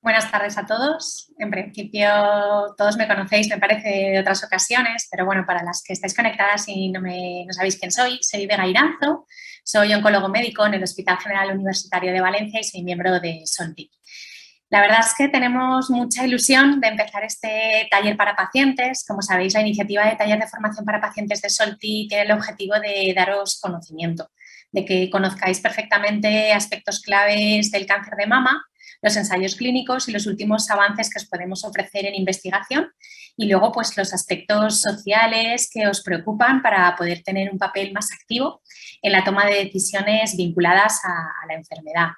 Buenas tardes a todos. En principio, todos me conocéis, me parece, de otras ocasiones, pero bueno, para las que estáis conectadas y no sabéis quién soy Vega Iranzo, soy oncólogo médico en el Hospital General Universitario de Valencia y soy miembro de SOLTI. La verdad es que tenemos mucha ilusión de empezar este taller para pacientes. Como sabéis, la iniciativa de taller de formación para pacientes de SOLTI tiene el objetivo de daros conocimiento, de que conozcáis perfectamente aspectos claves del cáncer de mama, los ensayos clínicos y los últimos avances que os podemos ofrecer en investigación y luego pues los aspectos sociales que os preocupan para poder tener un papel más activo en la toma de decisiones vinculadas a la enfermedad.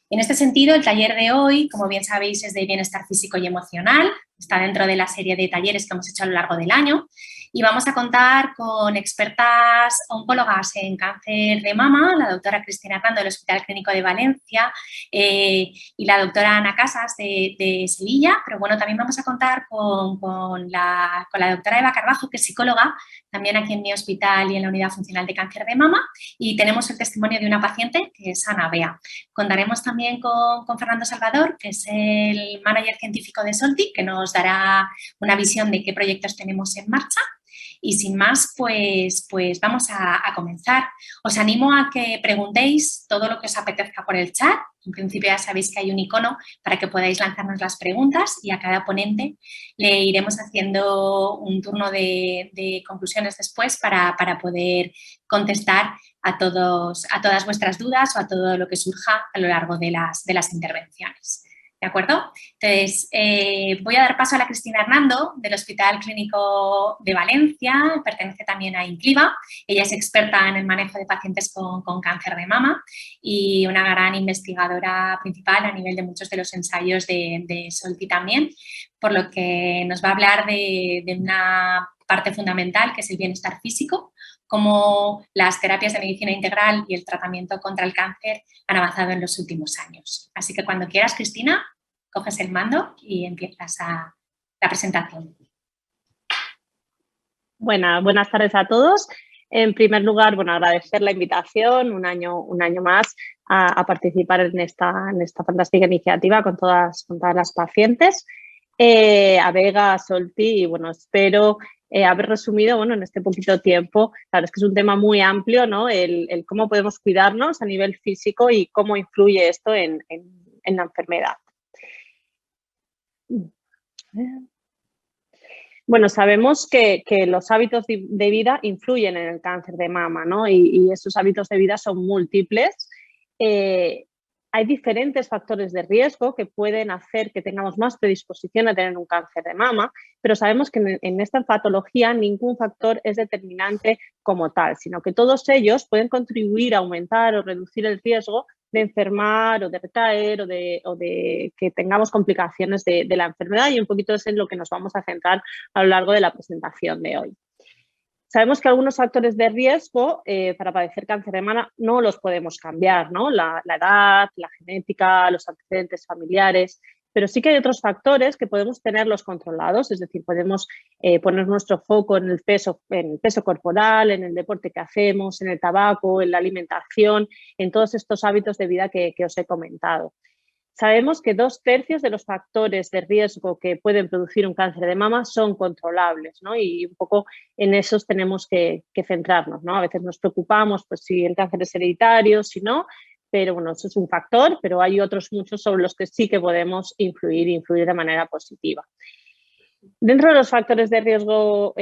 En este sentido, el taller de hoy, como bien sabéis, es de bienestar físico y emocional, está dentro de la serie de talleres que hemos hecho a lo largo del año y vamos a contar con expertas oncólogas en cáncer de mama, la doctora Cristina Hernando del Hospital Clínico de Valencia y la doctora Ana Casas de Sevilla, pero bueno, también vamos a contar con la doctora Eva Carbajo, que es psicóloga, también aquí en mi hospital y en la Unidad Funcional de Cáncer de Mama, y tenemos el testimonio de una paciente que es Ana Bea. Contaremos también con Fernando Salvador, que es el manager científico de SOLTI, que nos dará una visión de qué proyectos tenemos en marcha. Y sin más, pues vamos a comenzar. Os animo a que preguntéis todo lo que os apetezca por el chat. En principio ya sabéis que hay un icono para que podáis lanzarnos las preguntas y a cada ponente le iremos haciendo un turno de conclusiones después para poder contestar a todas vuestras dudas o a todo lo que surja a lo largo de las intervenciones. ¿De acuerdo? Entonces, voy a dar paso a la Cristina Hernando del Hospital Clínico de Valencia, pertenece también a Incliva. Ella es experta en el manejo de pacientes con cáncer de mama y una gran investigadora principal a nivel de muchos de los ensayos de SOLTI también, por lo que nos va a hablar de una parte fundamental que es el bienestar físico, cómo las terapias de medicina integral y el tratamiento contra el cáncer han avanzado en los últimos años. Así que cuando quieras, Cristina, coges el mando y empiezas la presentación. Buenas tardes a todos. En primer lugar, agradecer la invitación un año más a participar en esta fantástica iniciativa con todas las pacientes. A Vega, a SOLTI, y espero haber resumido en este poquito tiempo. Claro, es que es un tema muy amplio, ¿no? El cómo podemos cuidarnos a nivel físico y cómo influye esto en la enfermedad. Bueno, sabemos que los hábitos de vida influyen en el cáncer de mama, ¿no? Y esos hábitos de vida son múltiples. Hay diferentes factores de riesgo que pueden hacer que tengamos más predisposición a tener un cáncer de mama, pero sabemos que en esta patología ningún factor es determinante como tal, sino que todos ellos pueden contribuir a aumentar o reducir el riesgo de enfermar o de recaer o de que tengamos complicaciones de la enfermedad, y un poquito es en lo que nos vamos a centrar a lo largo de la presentación de hoy. Sabemos que algunos factores de riesgo para padecer cáncer de mama no los podemos cambiar, ¿no? La edad, la genética, los antecedentes familiares, pero sí que hay otros factores que podemos tenerlos controlados, es decir, podemos poner nuestro foco en el peso corporal, en el deporte que hacemos, en el tabaco, en la alimentación, en todos estos hábitos de vida que os he comentado. Sabemos que 2/3 de los factores de riesgo que pueden producir un cáncer de mama son controlables, ¿no? Y un poco en esos tenemos que centrarnos, ¿no? A veces nos preocupamos pues, si el cáncer es hereditario, si no, pero bueno, eso es un factor, pero hay otros muchos sobre los que sí que podemos influir de manera positiva. Dentro de los factores de riesgo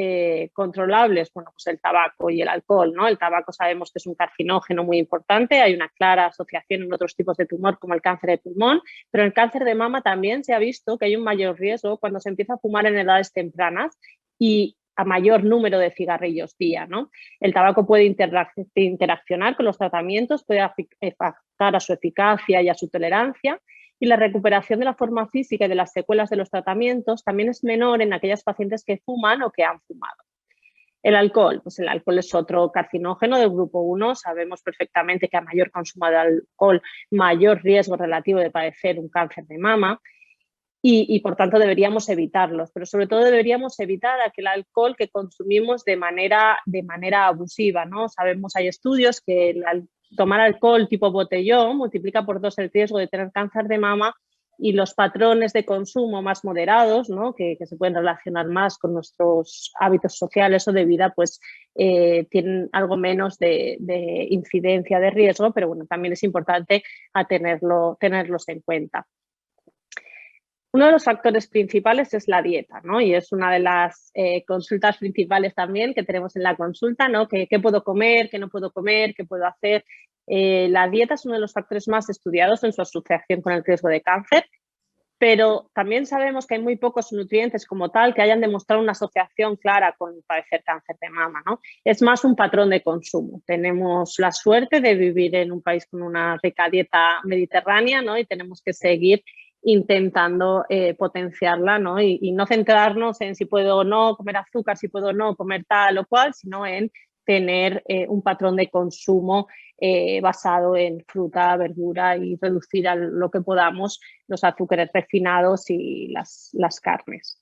controlables, pues el tabaco y el alcohol, ¿no? El tabaco sabemos que es un carcinógeno muy importante, hay una clara asociación en otros tipos de tumor como el cáncer de pulmón, pero en el cáncer de mama también se ha visto que hay un mayor riesgo cuando se empieza a fumar en edades tempranas y a mayor número de cigarrillos día, ¿no? El tabaco puede interaccionar con los tratamientos, puede afectar a su eficacia y a su tolerancia, y la recuperación de la forma física y de las secuelas de los tratamientos también es menor en aquellas pacientes que fuman o que han fumado. El alcohol, pues el alcohol es otro carcinógeno del grupo 1. Sabemos perfectamente que a mayor consumo de alcohol, mayor riesgo relativo de padecer un cáncer de mama y por tanto deberíamos evitarlos, pero sobre todo deberíamos evitar aquel alcohol que consumimos de manera abusiva, ¿no? Sabemos, hay estudios que tomar alcohol tipo botellón multiplica por 2 el riesgo de tener cáncer de mama y los patrones de consumo más moderados, ¿no? que se pueden relacionar más con nuestros hábitos sociales o de vida, pues tienen algo menos de incidencia de riesgo, pero bueno, también es importante tenerlos en cuenta. Uno de los factores principales es la dieta, ¿no? Y es una de las consultas principales también que tenemos en la consulta, ¿no? ¿Qué puedo comer? ¿Qué no puedo comer? ¿Qué puedo hacer? La dieta es uno de los factores más estudiados en su asociación con el riesgo de cáncer, pero también sabemos que hay muy pocos nutrientes como tal que hayan demostrado una asociación clara con padecer cáncer de mama, ¿no? Es más un patrón de consumo. Tenemos la suerte de vivir en un país con una rica dieta mediterránea, ¿no? Y tenemos que seguir intentando potenciarla, ¿no? Y no centrarnos en si puedo o no comer azúcar, si puedo o no comer tal o cual, sino en tener un patrón de consumo basado en fruta, verdura y reducir a lo que podamos los azúcares refinados y las carnes.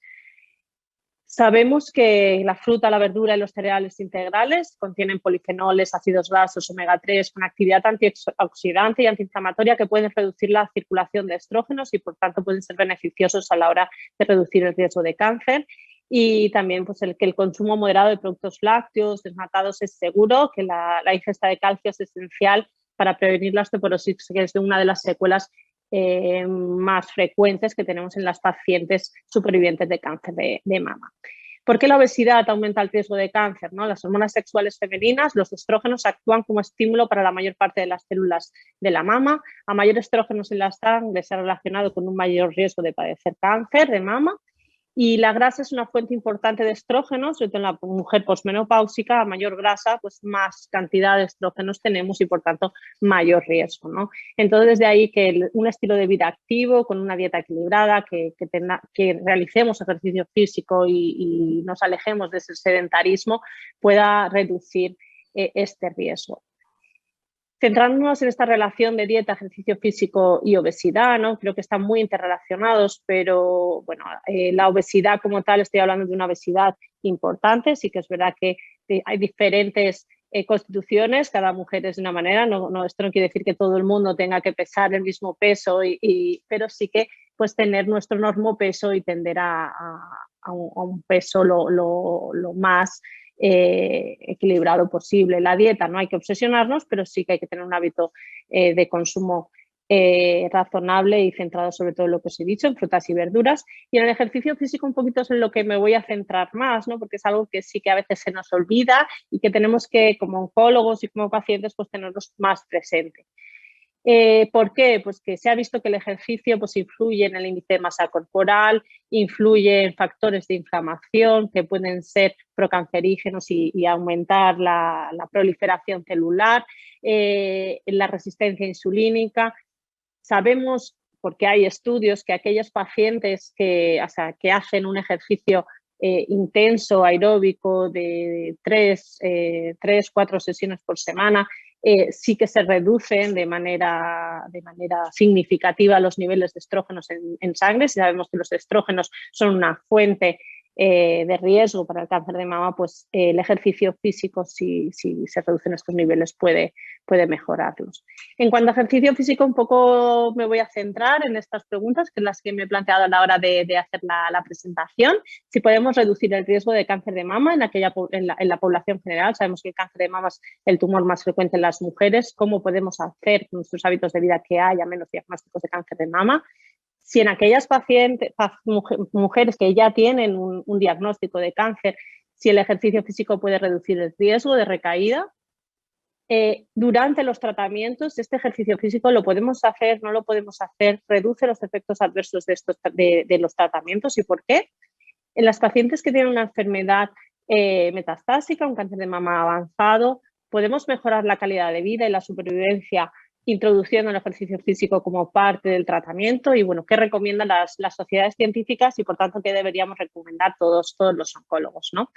Sabemos que la fruta, la verdura y los cereales integrales contienen polifenoles, ácidos grasos, omega 3, con actividad antioxidante y antiinflamatoria que pueden reducir la circulación de estrógenos y por tanto pueden ser beneficiosos a la hora de reducir el riesgo de cáncer. Y también pues, que el consumo moderado de productos lácteos, desnatados es seguro, que la ingesta de calcio es esencial para prevenir la osteoporosis, que es una de las secuelas más frecuentes que tenemos en las pacientes supervivientes de cáncer de mama. ¿Por qué la obesidad aumenta el riesgo de cáncer? ¿No? Las hormonas sexuales femeninas, los estrógenos, actúan como estímulo para la mayor parte de las células de la mama. A mayor estrógenos en la sangre se ha relacionado con un mayor riesgo de padecer cáncer de mama. Y la grasa es una fuente importante de estrógenos, sobre todo en la mujer posmenopáusica, a mayor grasa, pues más cantidad de estrógenos tenemos y por tanto mayor riesgo, ¿no? Entonces de ahí que un estilo de vida activo, con una dieta equilibrada, que realicemos ejercicio físico y nos alejemos de ese sedentarismo, pueda reducir este riesgo. Centrándonos en esta relación de dieta, ejercicio físico y obesidad, ¿no? Creo que están muy interrelacionados, pero bueno, la obesidad como tal, estoy hablando de una obesidad importante, sí que es verdad que hay diferentes constituciones, cada mujer es de una manera, esto no quiere decir que todo el mundo tenga que pesar el mismo peso, pero sí que pues tener nuestro normopeso y tender a un peso lo más equilibrado posible. La dieta no hay que obsesionarnos, pero sí que hay que tener un hábito de consumo razonable y centrado sobre todo en lo que os he dicho, en frutas y verduras. Y en el ejercicio físico un poquito es en lo que me voy a centrar más, ¿no? Porque es algo que sí que a veces se nos olvida y que tenemos que, como oncólogos y como pacientes, pues tenerlos más presentes. ¿Por qué? Pues que se ha visto que el ejercicio pues, influye en el índice de masa corporal, influye en factores de inflamación que pueden ser procancerígenos y aumentar la proliferación celular, la resistencia insulínica. Sabemos, porque hay estudios, que aquellos pacientes que hacen un ejercicio intenso, aeróbico, de 3-4 sesiones por semana, sí que se reducen de manera significativa los niveles de estrógenos en sangre. Si sabemos que los estrógenos son una fuente de riesgo para el cáncer de mama, pues el ejercicio físico, si se reducen estos niveles, puede mejorarlos. En cuanto a ejercicio físico, un poco me voy a centrar en estas preguntas, que son las que me he planteado a la hora de hacer la presentación. Si podemos reducir el riesgo de cáncer de mama en la población general. Sabemos que el cáncer de mama es el tumor más frecuente en las mujeres. ¿Cómo podemos hacer con nuestros hábitos de vida que haya menos diagnósticos de cáncer de mama? Si en aquellas mujeres que ya tienen un diagnóstico de cáncer, si el ejercicio físico puede reducir el riesgo de recaída. Durante los tratamientos, este ejercicio físico lo podemos hacer, no lo podemos hacer, reduce los efectos adversos de los tratamientos. ¿Y por qué? En las pacientes que tienen una enfermedad metastásica, un cáncer de mama avanzado, podemos mejorar la calidad de vida y la supervivencia introduciendo el ejercicio físico como parte del tratamiento. Y bueno, ¿qué recomiendan las sociedades científicas y por tanto qué deberíamos recomendar todos los oncólogos, ¿no?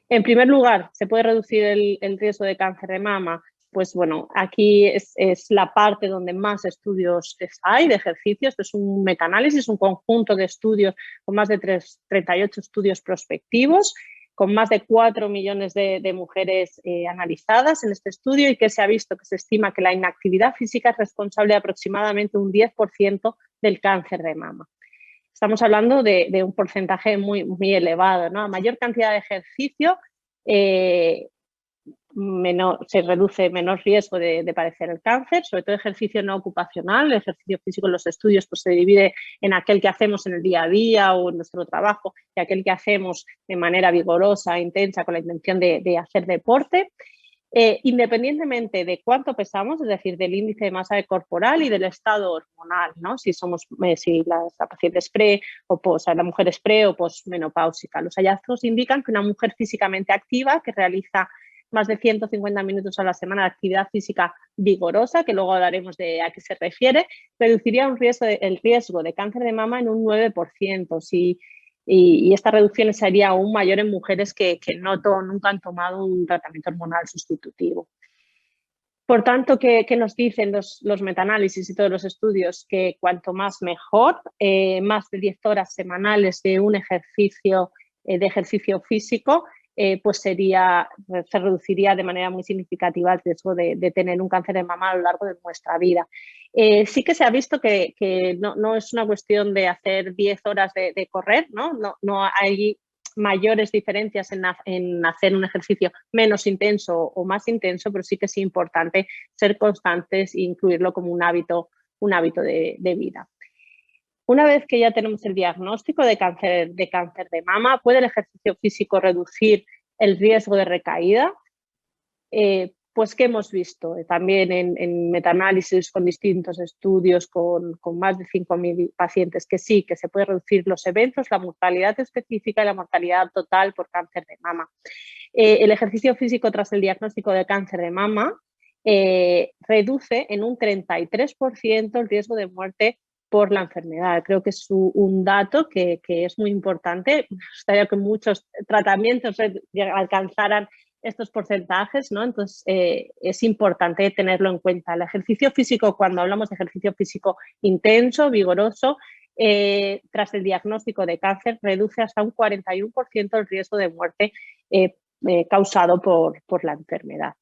En primer lugar, ¿se puede reducir el riesgo de cáncer de mama? Pues bueno, aquí es la parte donde más estudios hay de ejercicio. Esto es un metaanálisis, un conjunto de estudios con más de 38 estudios prospectivos. con más de 4 millones de mujeres analizadas en este estudio, y que se ha visto que se estima que la inactividad física es responsable de aproximadamente un 10% del cáncer de mama. Estamos hablando de un porcentaje muy, muy elevado, ¿no? A mayor cantidad de ejercicio, se reduce menor riesgo de padecer el cáncer, sobre todo ejercicio no ocupacional. El ejercicio físico en los estudios pues, se divide en aquel que hacemos en el día a día o en nuestro trabajo y aquel que hacemos de manera vigorosa, intensa, con la intención de hacer deporte. Independientemente de cuánto pesamos, es decir, del índice de masa corporal y del estado hormonal, ¿no? Si la paciente es pre o post, la mujer es pre o posmenopáusica. Los hallazgos indican que una mujer físicamente activa que realiza más de 150 minutos a la semana de actividad física vigorosa, que luego hablaremos de a qué se refiere, reduciría el riesgo de cáncer de mama en un 9%. Y esta reducción sería aún mayor en mujeres que nunca han tomado un tratamiento hormonal sustitutivo. Por tanto, ¿qué nos dicen los metaanálisis y todos los estudios? Que cuanto más mejor, más de 10 horas semanales de un ejercicio físico, pues se reduciría de manera muy significativa el riesgo de tener un cáncer de mama a lo largo de nuestra vida. Sí que se ha visto que no es una cuestión de hacer 10 horas de correr, no hay mayores diferencias en hacer un ejercicio menos intenso o más intenso, pero sí que es importante ser constantes e incluirlo como un hábito de vida. Una vez que ya tenemos el diagnóstico de cáncer de mama, ¿puede el ejercicio físico reducir el riesgo de recaída? Pues ¿qué hemos visto? También en metaanálisis con distintos estudios, con más de 5.000 pacientes, que sí, que se puede reducir los eventos, la mortalidad específica y la mortalidad total por cáncer de mama. El ejercicio físico tras el diagnóstico de cáncer de mama reduce en un 33% el riesgo de muerte por la enfermedad. Creo que es un dato que es muy importante. Me gustaría que muchos tratamientos alcanzaran estos porcentajes, ¿no? Entonces, es importante tenerlo en cuenta. El ejercicio físico, cuando hablamos de ejercicio físico intenso, vigoroso, tras el diagnóstico de cáncer, reduce hasta un 41% el riesgo de muerte causado por la enfermedad.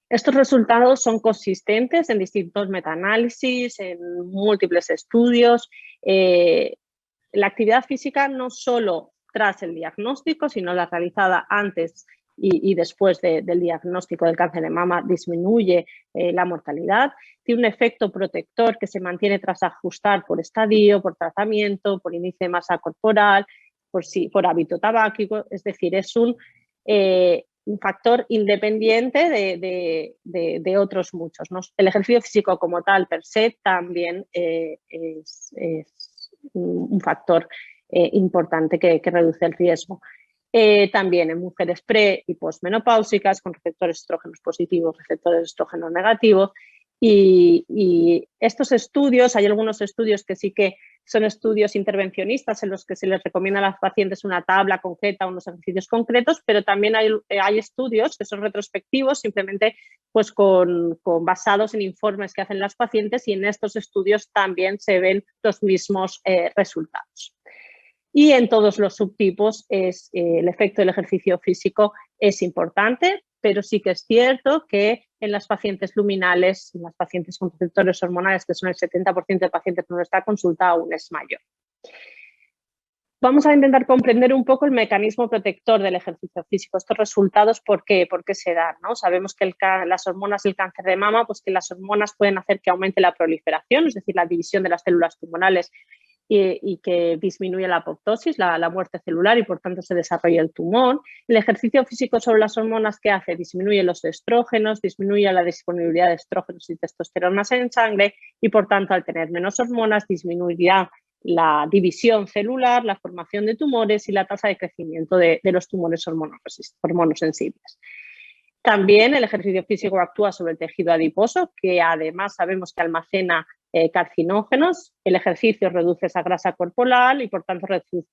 Estos resultados son consistentes en distintos metaanálisis, en múltiples estudios. La actividad física no solo tras el diagnóstico, sino la realizada antes y después del diagnóstico del cáncer de mama disminuye la mortalidad. Tiene un efecto protector que se mantiene tras ajustar por estadio, por tratamiento, por índice de masa corporal, por hábito tabáquico. Es decir, es un factor independiente de otros muchos, ¿no? El ejercicio físico como tal, per se, también es un factor importante que reduce el riesgo. También en mujeres pre y posmenopáusicas con receptores estrógenos positivos, receptores estrógenos negativos. Y estos estudios, hay algunos estudios que sí que son estudios intervencionistas en los que se les recomienda a las pacientes una tabla concreta, unos ejercicios concretos, pero también hay estudios que son retrospectivos, simplemente pues basados en informes que hacen las pacientes, y en estos estudios también se ven los mismos resultados. Y en todos los subtipos el efecto del ejercicio físico es importante, pero sí que es cierto que en las pacientes luminales, en las pacientes con receptores hormonales, que son el 70% de pacientes en nuestra consulta, aún es mayor. Vamos a intentar comprender un poco el mecanismo protector del ejercicio físico. Estos resultados, ¿por qué se dan, ¿no? Sabemos que las hormonas del cáncer de mama, pues que las hormonas pueden hacer que aumente la proliferación, es decir, la división de las células tumorales, y que disminuye la apoptosis, la muerte celular, y por tanto se desarrolla el tumor. El ejercicio físico sobre las hormonas, ¿qué hace? Disminuye los estrógenos, disminuye la disponibilidad de estrógenos y testosteronas en sangre, y por tanto al tener menos hormonas disminuirá la división celular, la formación de tumores y la tasa de crecimiento de los tumores hormonosensibles. También el ejercicio físico actúa sobre el tejido adiposo, que además sabemos que almacena carcinógenos. El ejercicio reduce esa grasa corporal y por tanto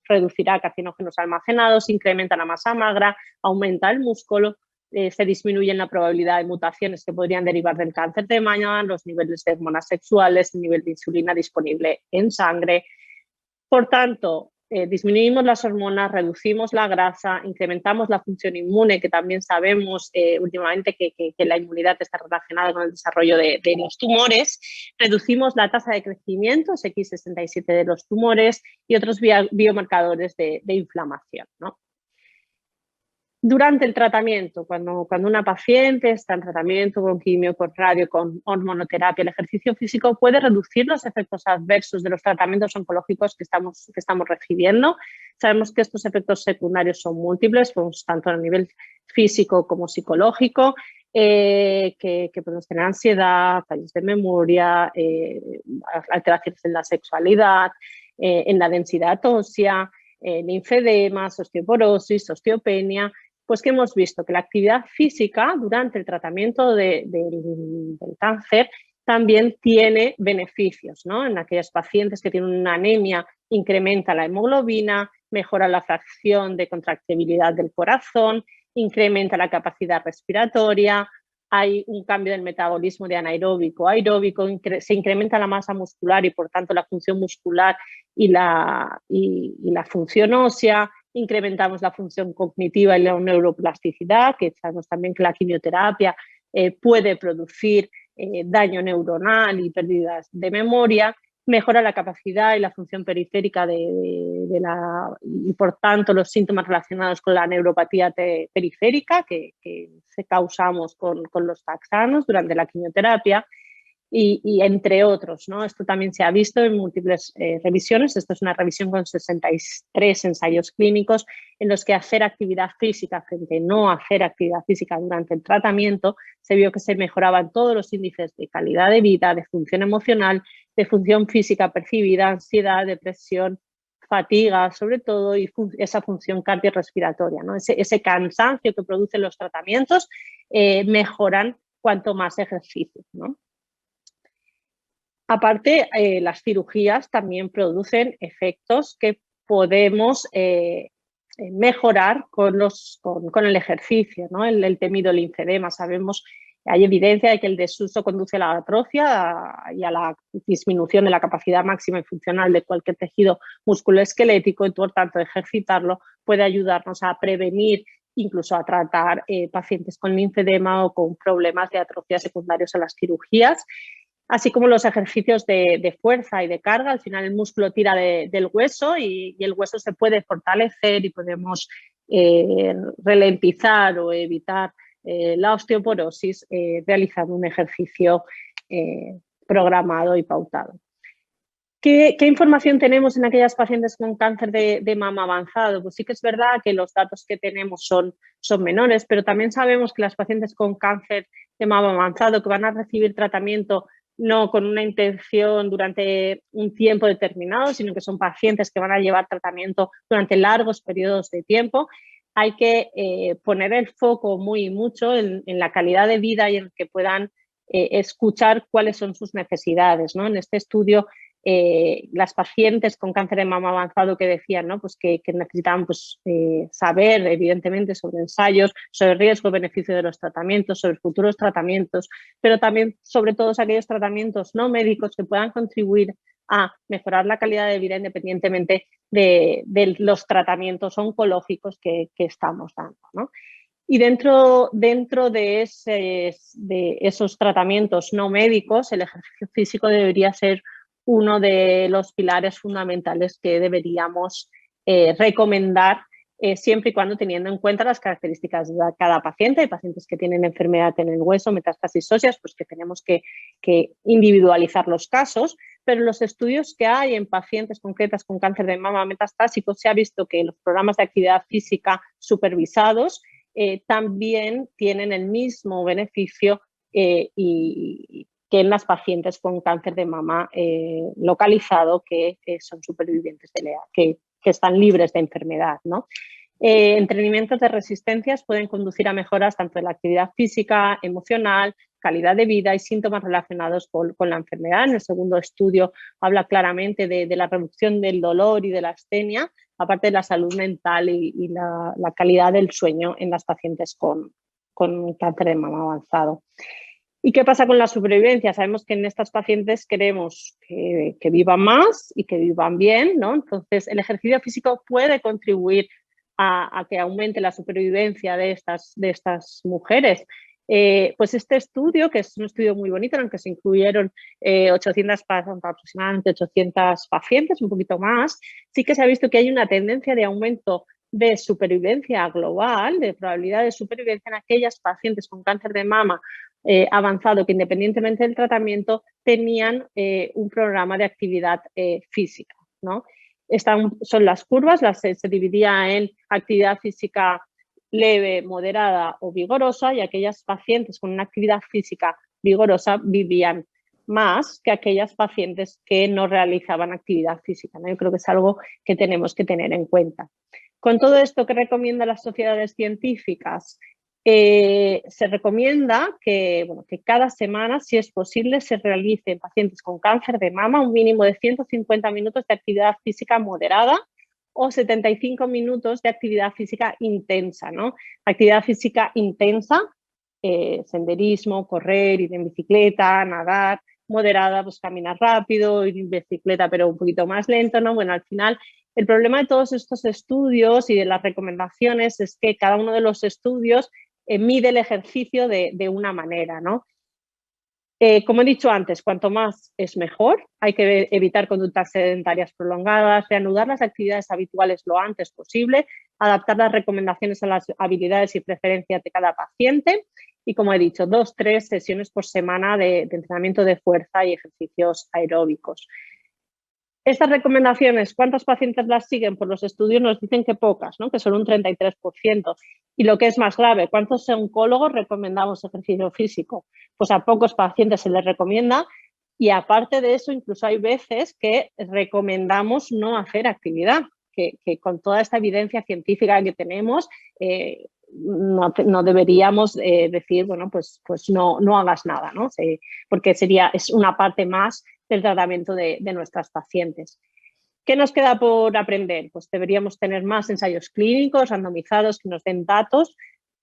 reducirá carcinógenos almacenados, incrementa la masa magra, aumenta el músculo, se disminuye la probabilidad de mutaciones que podrían derivar del cáncer de mama, los niveles de hormonas sexuales, el nivel de insulina disponible en sangre. Por tanto, disminuimos las hormonas, reducimos la grasa, incrementamos la función inmune, que también sabemos últimamente que la inmunidad está relacionada con el desarrollo de los tumores, reducimos la tasa de crecimiento, X67 de los tumores y otros biomarcadores de inflamación, ¿no? Durante el tratamiento, cuando una paciente está en tratamiento con quimio, con radio, con hormonoterapia, el ejercicio físico puede reducir los efectos adversos de los tratamientos oncológicos que estamos recibiendo. Sabemos que estos efectos secundarios son múltiples, pues, tanto a nivel físico como psicológico, que podemos tener ansiedad, fallos de memoria, alteraciones en la sexualidad, en la densidad ósea, linfedemas, osteoporosis, osteopenia. Pues que hemos visto que la actividad física durante el tratamiento del cáncer también tiene beneficios, ¿no? En aquellos pacientes que tienen una anemia, incrementa la hemoglobina, mejora la fracción de contractibilidad del corazón, incrementa la capacidad respiratoria, hay un cambio del metabolismo de anaeróbico a aeróbico, se incrementa la masa muscular y por tanto la función muscular y la función ósea, incrementamos la función cognitiva y la neuroplasticidad, que sabemos también que la quimioterapia puede producir daño neuronal y pérdidas de memoria, mejora la capacidad y la función periférica y por tanto los síntomas relacionados con la neuropatía periférica que causamos con los taxanos durante la quimioterapia. Y entre otros, ¿no? Esto también se ha visto en múltiples revisiones. Esto es una revisión con 63 ensayos clínicos en los que hacer actividad física frente a no hacer actividad física durante el tratamiento se vio que se mejoraban todos los índices de calidad de vida, de función emocional, de función física percibida, ansiedad, depresión, fatiga sobre todo y esa función cardiorrespiratoria, ¿no? Ese cansancio que producen los tratamientos mejoran cuanto más ejercicio, ¿no? Aparte, las cirugías también producen efectos que podemos mejorar con el ejercicio, ¿no? El temido linfedema. Sabemos, hay evidencia de que el desuso conduce a la atrofia y a la disminución de la capacidad máxima y funcional de cualquier tejido musculoesquelético y por tanto ejercitarlo puede ayudarnos a prevenir, incluso a tratar pacientes con linfedema o con problemas de atrofia secundarios a las cirugías. Así como los ejercicios de fuerza y de carga, al final el músculo tira del hueso y el hueso se puede fortalecer y podemos ralentizar o evitar la osteoporosis realizando un ejercicio programado y pautado. ¿Qué información tenemos en aquellas pacientes con cáncer de mama avanzado? Pues sí que es verdad que los datos que tenemos son menores, pero también sabemos que las pacientes con cáncer de mama avanzado que van a recibir tratamiento no con una intención durante un tiempo determinado, sino que son pacientes que van a llevar tratamiento durante largos periodos de tiempo. Hay que poner el foco mucho en la calidad de vida y en que puedan escuchar cuáles son sus necesidades, ¿no? En este estudio, las pacientes con cáncer de mama avanzado que decían, ¿no? Pues que necesitaban pues, saber, evidentemente, sobre ensayos, sobre riesgo-beneficio de los tratamientos, sobre futuros tratamientos, pero también sobre todos aquellos tratamientos no médicos que puedan contribuir a mejorar la calidad de vida independientemente de los tratamientos oncológicos que estamos dando, ¿no? Y dentro de esos tratamientos no médicos, el ejercicio físico debería ser uno de los pilares fundamentales que deberíamos recomendar siempre y cuando teniendo en cuenta las características de cada paciente. Hay pacientes que tienen enfermedad en el hueso, metástasis óseas, pues que tenemos que individualizar los casos, pero los estudios que hay en pacientes concretas con cáncer de mama metastásico se ha visto que los programas de actividad física supervisados también tienen el mismo beneficio y que en las pacientes con cáncer de mama localizado que son supervivientes de LEA, que están libres de enfermedad, ¿no? Entrenamientos de resistencias pueden conducir a mejoras tanto en la actividad física, emocional, calidad de vida y síntomas relacionados con la enfermedad. En el segundo estudio habla claramente de la reducción del dolor y de la astenia, aparte de la salud mental y la calidad del sueño en las pacientes con cáncer de mama avanzado. ¿Y qué pasa con la supervivencia? Sabemos que en estas pacientes queremos que vivan más y que vivan bien, ¿no? Entonces, el ejercicio físico puede contribuir a que aumente la supervivencia de estas mujeres. Pues este estudio, que es un estudio muy bonito en el que se incluyeron aproximadamente 800 pacientes, un poquito más, sí que se ha visto que hay una tendencia de aumento de supervivencia global, de probabilidad de supervivencia en aquellas pacientes con cáncer de mama avanzado que independientemente del tratamiento tenían un programa de actividad física, ¿no? Son las curvas, se dividía en actividad física leve, moderada o vigorosa, y aquellas pacientes con una actividad física vigorosa vivían más que aquellas pacientes que no realizaban actividad física, ¿no? Yo creo que es algo que tenemos que tener en cuenta. Con todo esto, ¿qué recomiendan las sociedades científicas? Se recomienda que cada semana, si es posible, se realice en pacientes con cáncer de mama un mínimo de 150 minutos de actividad física moderada o 75 minutos de actividad física intensa, ¿no? Actividad física intensa, senderismo, correr, ir en bicicleta, nadar; moderada, pues caminar rápido, ir en bicicleta pero un poquito más lento, ¿no? Bueno, al final el problema de todos estos estudios y de las recomendaciones es que cada uno de los estudios mide el ejercicio de una manera, ¿no? Como he dicho antes, cuanto más es mejor. Hay que evitar conductas sedentarias prolongadas, reanudar las actividades habituales lo antes posible, adaptar las recomendaciones a las habilidades y preferencias de cada paciente y, como he dicho, 2-3 sesiones por semana de entrenamiento de fuerza y ejercicios aeróbicos. Estas recomendaciones, ¿cuántos pacientes las siguen? Pues los estudios nos dicen que pocas, ¿no? Que solo un 33%. Y lo que es más grave, ¿cuántos oncólogos recomendamos ejercicio físico? Pues a pocos pacientes se les recomienda, y aparte de eso, incluso hay veces que recomendamos no hacer actividad, que con toda esta evidencia científica que tenemos, no deberíamos decir, bueno, pues no hagas nada, ¿no? Porque es una parte más del tratamiento de nuestras pacientes. ¿Qué nos queda por aprender? Pues deberíamos tener más ensayos clínicos randomizados que nos den datos,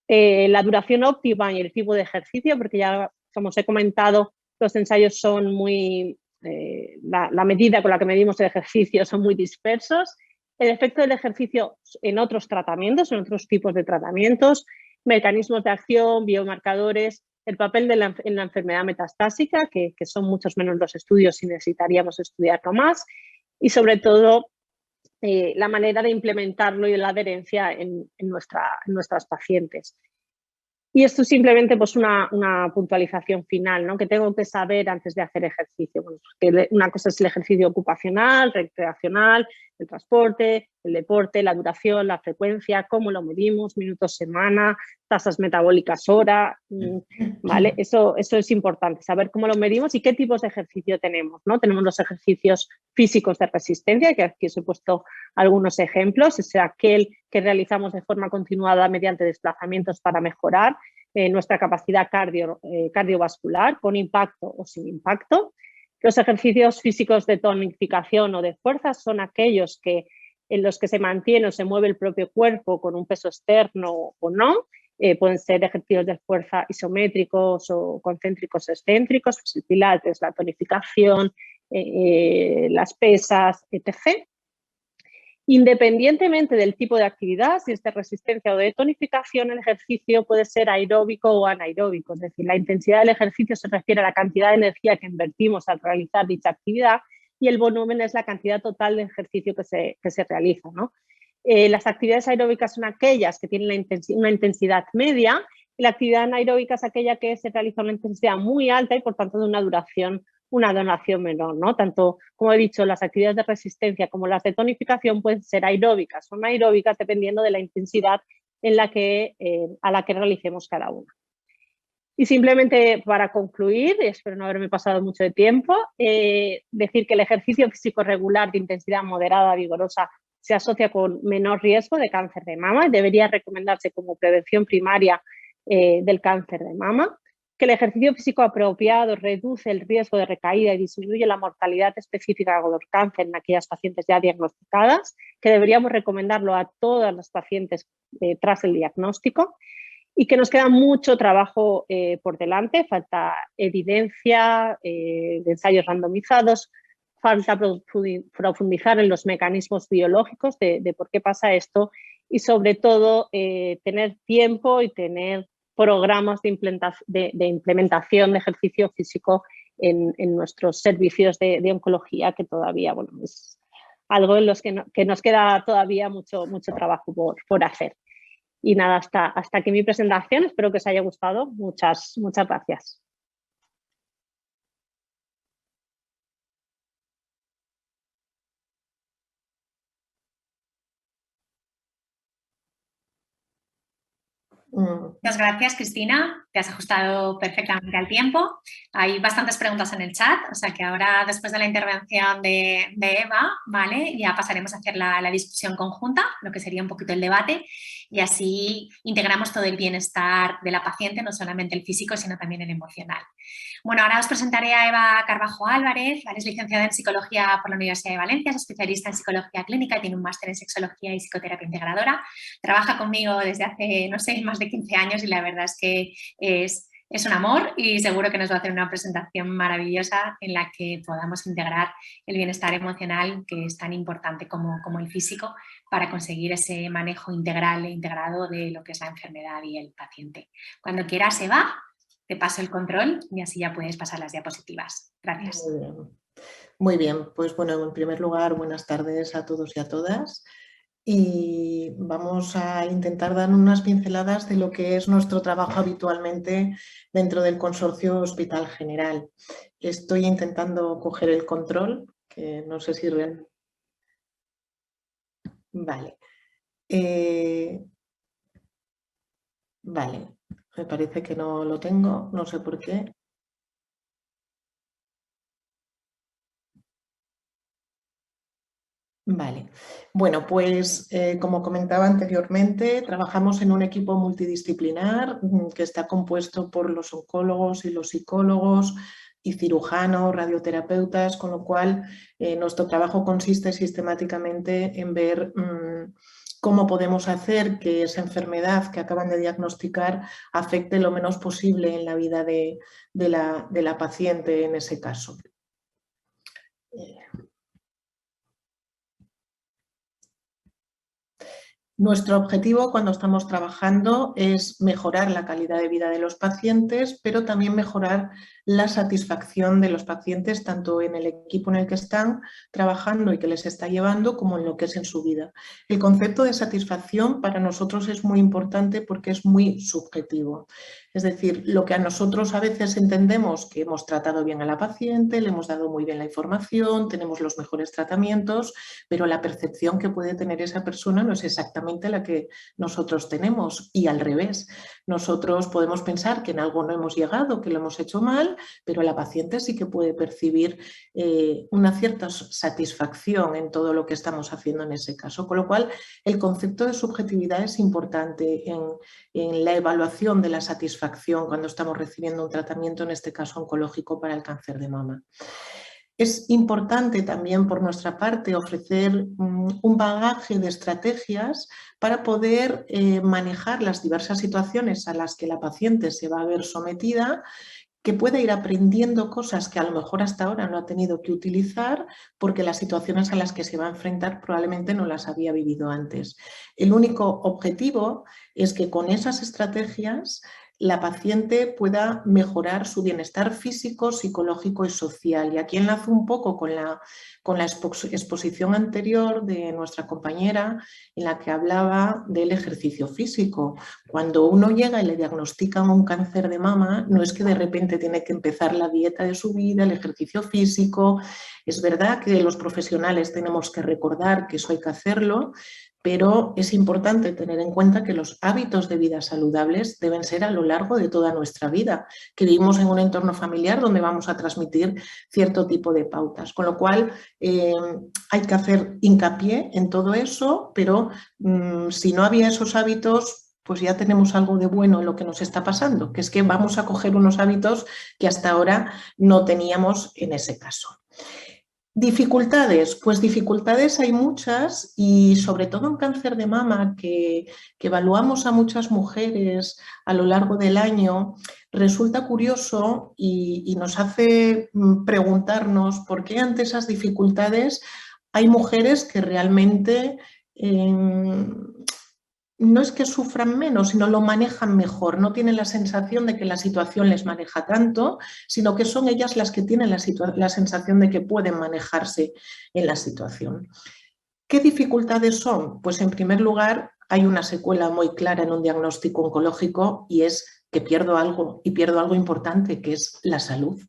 la duración óptima y el tipo de ejercicio, porque ya, como os he comentado, los ensayos son muy, la medida con la que medimos el ejercicio son muy dispersos, el efecto del ejercicio en otros tratamientos, en otros tipos de tratamientos, mecanismos de acción, biomarcadores, el papel en la enfermedad metastásica, que son muchos menos los estudios y necesitaríamos estudiarlo más, y sobre todo la manera de implementarlo y la adherencia en nuestras pacientes. Y esto es simplemente pues una puntualización final, ¿no? Que tengo que saber antes de hacer ejercicio. Bueno, que una cosa es el ejercicio ocupacional, recreacional, el transporte, el deporte, la duración, la frecuencia, cómo lo medimos, minutos semana, tasas metabólicas hora, ¿vale? Eso es importante, saber cómo lo medimos y qué tipos de ejercicio tenemos, ¿no? Tenemos los ejercicios físicos de resistencia, que aquí os he puesto algunos ejemplos, es aquel que realizamos de forma continuada mediante desplazamientos para mejorar nuestra capacidad cardiovascular, con impacto o sin impacto. Los ejercicios físicos de tonificación o de fuerza son aquellos en los que se mantiene o se mueve el propio cuerpo con un peso externo o no. Pueden ser ejercicios de fuerza isométricos o concéntricos excéntricos, pues el pilates, la tonificación, las pesas, etc. Independientemente del tipo de actividad, si es de resistencia o de tonificación, el ejercicio puede ser aeróbico o anaeróbico, es decir, la intensidad del ejercicio se refiere a la cantidad de energía que invertimos al realizar dicha actividad, y el volumen es la cantidad total de ejercicio que se realiza, ¿no? Las actividades aeróbicas son aquellas que tienen una intensidad media, y la actividad anaeróbica es aquella que se realiza a una intensidad muy alta y por tanto de una duración menor, ¿no? Tanto, como he dicho, las actividades de resistencia como las de tonificación pueden ser aeróbicas o anaeróbicas dependiendo de la intensidad a la que realicemos cada una. Y simplemente para concluir, espero no haberme pasado mucho de tiempo, decir que el ejercicio físico regular de intensidad moderada, vigorosa, se asocia con menor riesgo de cáncer de mama y debería recomendarse como prevención primaria del cáncer de mama, que el ejercicio físico apropiado reduce el riesgo de recaída y disminuye la mortalidad específica por cáncer en aquellas pacientes ya diagnosticadas, que deberíamos recomendarlo a todas las pacientes tras el diagnóstico, y que nos queda mucho trabajo por delante, falta evidencia de ensayos randomizados, falta profundizar en los mecanismos biológicos de por qué pasa esto y sobre todo tener tiempo y tener programas de implementación de ejercicio físico en nuestros servicios de oncología, que todavía, bueno, es algo en los que nos queda todavía mucho trabajo por hacer. Y nada, hasta aquí mi presentación. Espero que os haya gustado. Muchas gracias. Muchas gracias, Cristina. Te has ajustado perfectamente al tiempo. Hay bastantes preguntas en el chat, o sea que ahora, después de la intervención de Eva, ¿vale? Ya pasaremos a hacer la discusión conjunta, lo que sería un poquito el debate, y así integramos todo el bienestar de la paciente, no solamente el físico, sino también el emocional. Bueno, ahora os presentaré a Eva Carbajo Álvarez. Es licenciada en Psicología por la Universidad de Valencia, es especialista en Psicología Clínica y tiene un máster en Sexología y Psicoterapia Integradora. Trabaja conmigo desde hace, no sé, más de 15 años y la verdad es que es un amor y seguro que nos va a hacer una presentación maravillosa en la que podamos integrar el bienestar emocional, que es tan importante como el físico, para conseguir ese manejo integral e integrado de lo que es la enfermedad y el paciente. Cuando quieras, Eva, te paso el control y así ya puedes pasar las diapositivas. Gracias. Muy bien. Pues bueno, en primer lugar, buenas tardes a todos y a todas. Y vamos a intentar dar unas pinceladas de lo que es nuestro trabajo habitualmente dentro del Consorcio Hospital General. Estoy intentando coger el control, que no sé si realmente... Vale. Vale, me parece que no lo tengo, no sé por qué. Vale, bueno, pues como comentaba anteriormente, trabajamos en un equipo multidisciplinar que está compuesto por los oncólogos y los psicólogos y cirujanos, radioterapeutas, con lo cual nuestro trabajo consiste sistemáticamente en ver cómo podemos hacer que esa enfermedad que acaban de diagnosticar afecte lo menos posible en la vida de la paciente en ese caso. Nuestro objetivo cuando estamos trabajando es mejorar la calidad de vida de los pacientes, pero también mejorar la satisfacción de los pacientes, tanto en el equipo en el que están trabajando y que les está llevando, como en lo que es en su vida. El concepto de satisfacción para nosotros es muy importante porque es muy subjetivo. Es decir, lo que a nosotros a veces entendemos que hemos tratado bien a la paciente, le hemos dado muy bien la información, tenemos los mejores tratamientos, pero la percepción que puede tener esa persona no es exactamente la que nosotros tenemos, y al revés. Nosotros podemos pensar que en algo no hemos llegado, que lo hemos hecho mal, pero la paciente sí que puede percibir una cierta satisfacción en todo lo que estamos haciendo en ese caso, con lo cual el concepto de subjetividad es importante en la evaluación de la satisfacción cuando estamos recibiendo un tratamiento, en este caso oncológico, para el cáncer de mama. Es importante también por nuestra parte ofrecer un bagaje de estrategias para poder manejar las diversas situaciones a las que la paciente se va a ver sometida, que pueda ir aprendiendo cosas que a lo mejor hasta ahora no ha tenido que utilizar porque las situaciones a las que se va a enfrentar probablemente no las había vivido antes. El único objetivo es que con esas estrategias la paciente pueda mejorar su bienestar físico, psicológico y social. Y aquí enlazo un poco con la exposición anterior de nuestra compañera, en la que hablaba del ejercicio físico. Cuando uno llega y le diagnostican un cáncer de mama, no es que de repente tiene que empezar la dieta de su vida, el ejercicio físico. Es verdad que los profesionales tenemos que recordar que eso hay que hacerlo, pero es importante tener en cuenta que los hábitos de vida saludables deben ser a lo largo de toda nuestra vida, que vivimos en un entorno familiar donde vamos a transmitir cierto tipo de pautas, con lo cual hay que hacer hincapié en todo eso, pero si no había esos hábitos, pues ya tenemos algo de bueno en lo que nos está pasando, que es que vamos a coger unos hábitos que hasta ahora no teníamos en ese caso. Dificultades, pues dificultades hay muchas y sobre todo en cáncer de mama que evaluamos a muchas mujeres a lo largo del año, resulta curioso y nos hace preguntarnos por qué ante esas dificultades hay mujeres que realmente no es que sufran menos, sino lo manejan mejor, no tienen la sensación de que la situación les maneja tanto, sino que son ellas las que tienen la sensación de que pueden manejarse en la situación. ¿Qué dificultades son? Pues en primer lugar hay una secuela muy clara en un diagnóstico oncológico y es que pierdo algo y pierdo algo importante, que es la salud.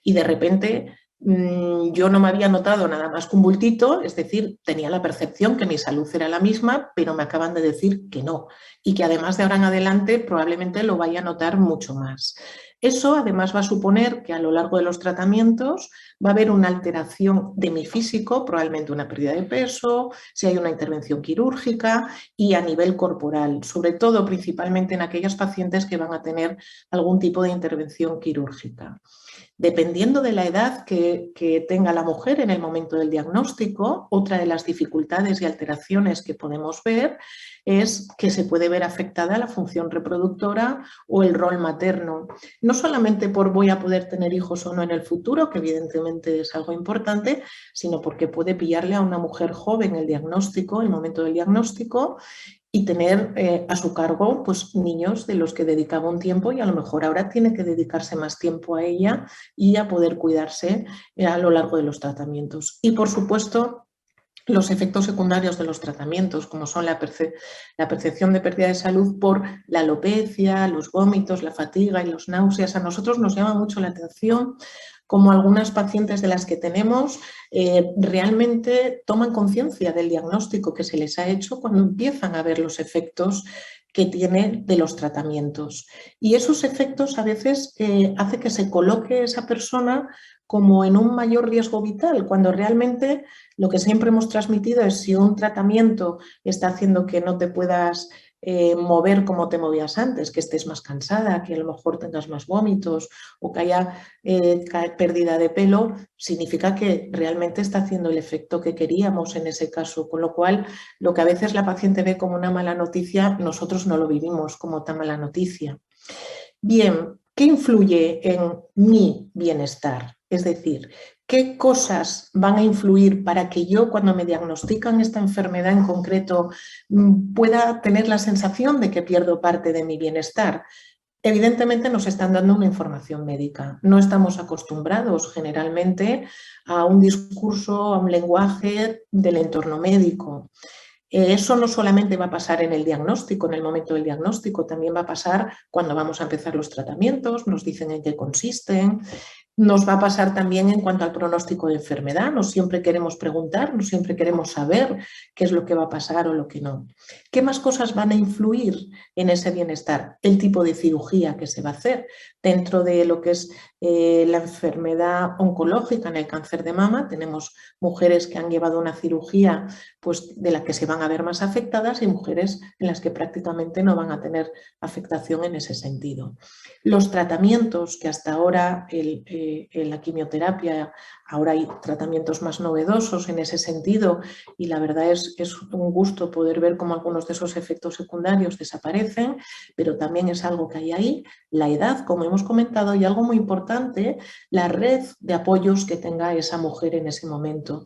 Y de repente yo no me había notado nada más que un bultito, es decir, tenía la percepción que mi salud era la misma, pero me acaban de decir que no y que además de ahora en adelante probablemente lo vaya a notar mucho más. Eso además va a suponer que a lo largo de los tratamientos va a haber una alteración de mi físico, probablemente una pérdida de peso, si hay una intervención quirúrgica y a nivel corporal, sobre todo principalmente en aquellas pacientes que van a tener algún tipo de intervención quirúrgica. Dependiendo de la edad que tenga la mujer en el momento del diagnóstico, otra de las dificultades y alteraciones que podemos ver es que se puede ver afectada la función reproductora o el rol materno. No solamente por voy a poder tener hijos o no en el futuro, que evidentemente es algo importante, sino porque puede pillarle a una mujer joven el diagnóstico, el momento del diagnóstico, y tener a su cargo pues, niños de los que dedicaba un tiempo y a lo mejor ahora tiene que dedicarse más tiempo a ella y a poder cuidarse a lo largo de los tratamientos. Y por supuesto, los efectos secundarios de los tratamientos, como son la percepción de pérdida de salud por la alopecia, los vómitos, la fatiga y los náuseas, a nosotros nos llama mucho la atención como algunas pacientes de las que tenemos realmente toman conciencia del diagnóstico que se les ha hecho cuando empiezan a ver los efectos que tiene de los tratamientos. Y esos efectos a veces hace que se coloque esa persona como en un mayor riesgo vital, cuando realmente lo que siempre hemos transmitido es si un tratamiento está haciendo que no te puedas mover como te movías antes, que estés más cansada, que a lo mejor tengas más vómitos o que haya pérdida de pelo, significa que realmente está haciendo el efecto que queríamos en ese caso, con lo cual lo que a veces la paciente ve como una mala noticia, nosotros no lo vivimos como tan mala noticia. Bien, ¿qué influye en mi bienestar? Es decir, ¿qué cosas van a influir para que yo cuando me diagnostican esta enfermedad en concreto pueda tener la sensación de que pierdo parte de mi bienestar? Evidentemente nos están dando una información médica. No estamos acostumbrados generalmente a un discurso, a un lenguaje del entorno médico. Eso no solamente va a pasar en el diagnóstico, en el momento del diagnóstico, también va a pasar cuando vamos a empezar los tratamientos, nos dicen en qué consisten. Nos va a pasar también en cuanto al pronóstico de enfermedad. No siempre queremos preguntar, no siempre queremos saber qué es lo que va a pasar o lo que no. ¿Qué más cosas van a influir en ese bienestar? El tipo de cirugía que se va a hacer dentro de lo que es la enfermedad oncológica en el cáncer de mama. Tenemos mujeres que han llevado una cirugía pues, de la que se van a ver más afectadas y mujeres en las que prácticamente no van a tener afectación en ese sentido. Los tratamientos que hasta ahora en la quimioterapia, ahora hay tratamientos más novedosos en ese sentido y la verdad es un gusto poder ver cómo algunos de esos efectos secundarios desaparecen, pero también es algo que hay ahí, la edad, como hemos comentado, y algo muy importante, la red de apoyos que tenga esa mujer en ese momento.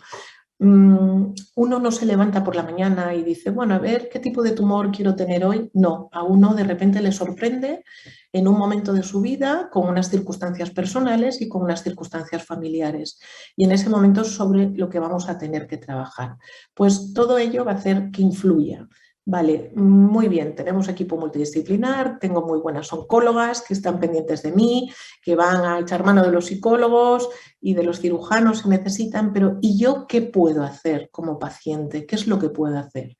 Uno no se levanta por la mañana y dice, bueno, a ver, ¿qué tipo de tumor quiero tener hoy? No, a uno de repente le sorprende en un momento de su vida con unas circunstancias personales y con unas circunstancias familiares. Y en ese momento es sobre lo que vamos a tener que trabajar. Pues todo ello va a hacer que influya. Vale, muy bien, tenemos equipo multidisciplinar, tengo muy buenas oncólogas que están pendientes de mí, que van a echar mano de los psicólogos y de los cirujanos si necesitan, pero ¿y yo qué puedo hacer como paciente? ¿Qué es lo que puedo hacer?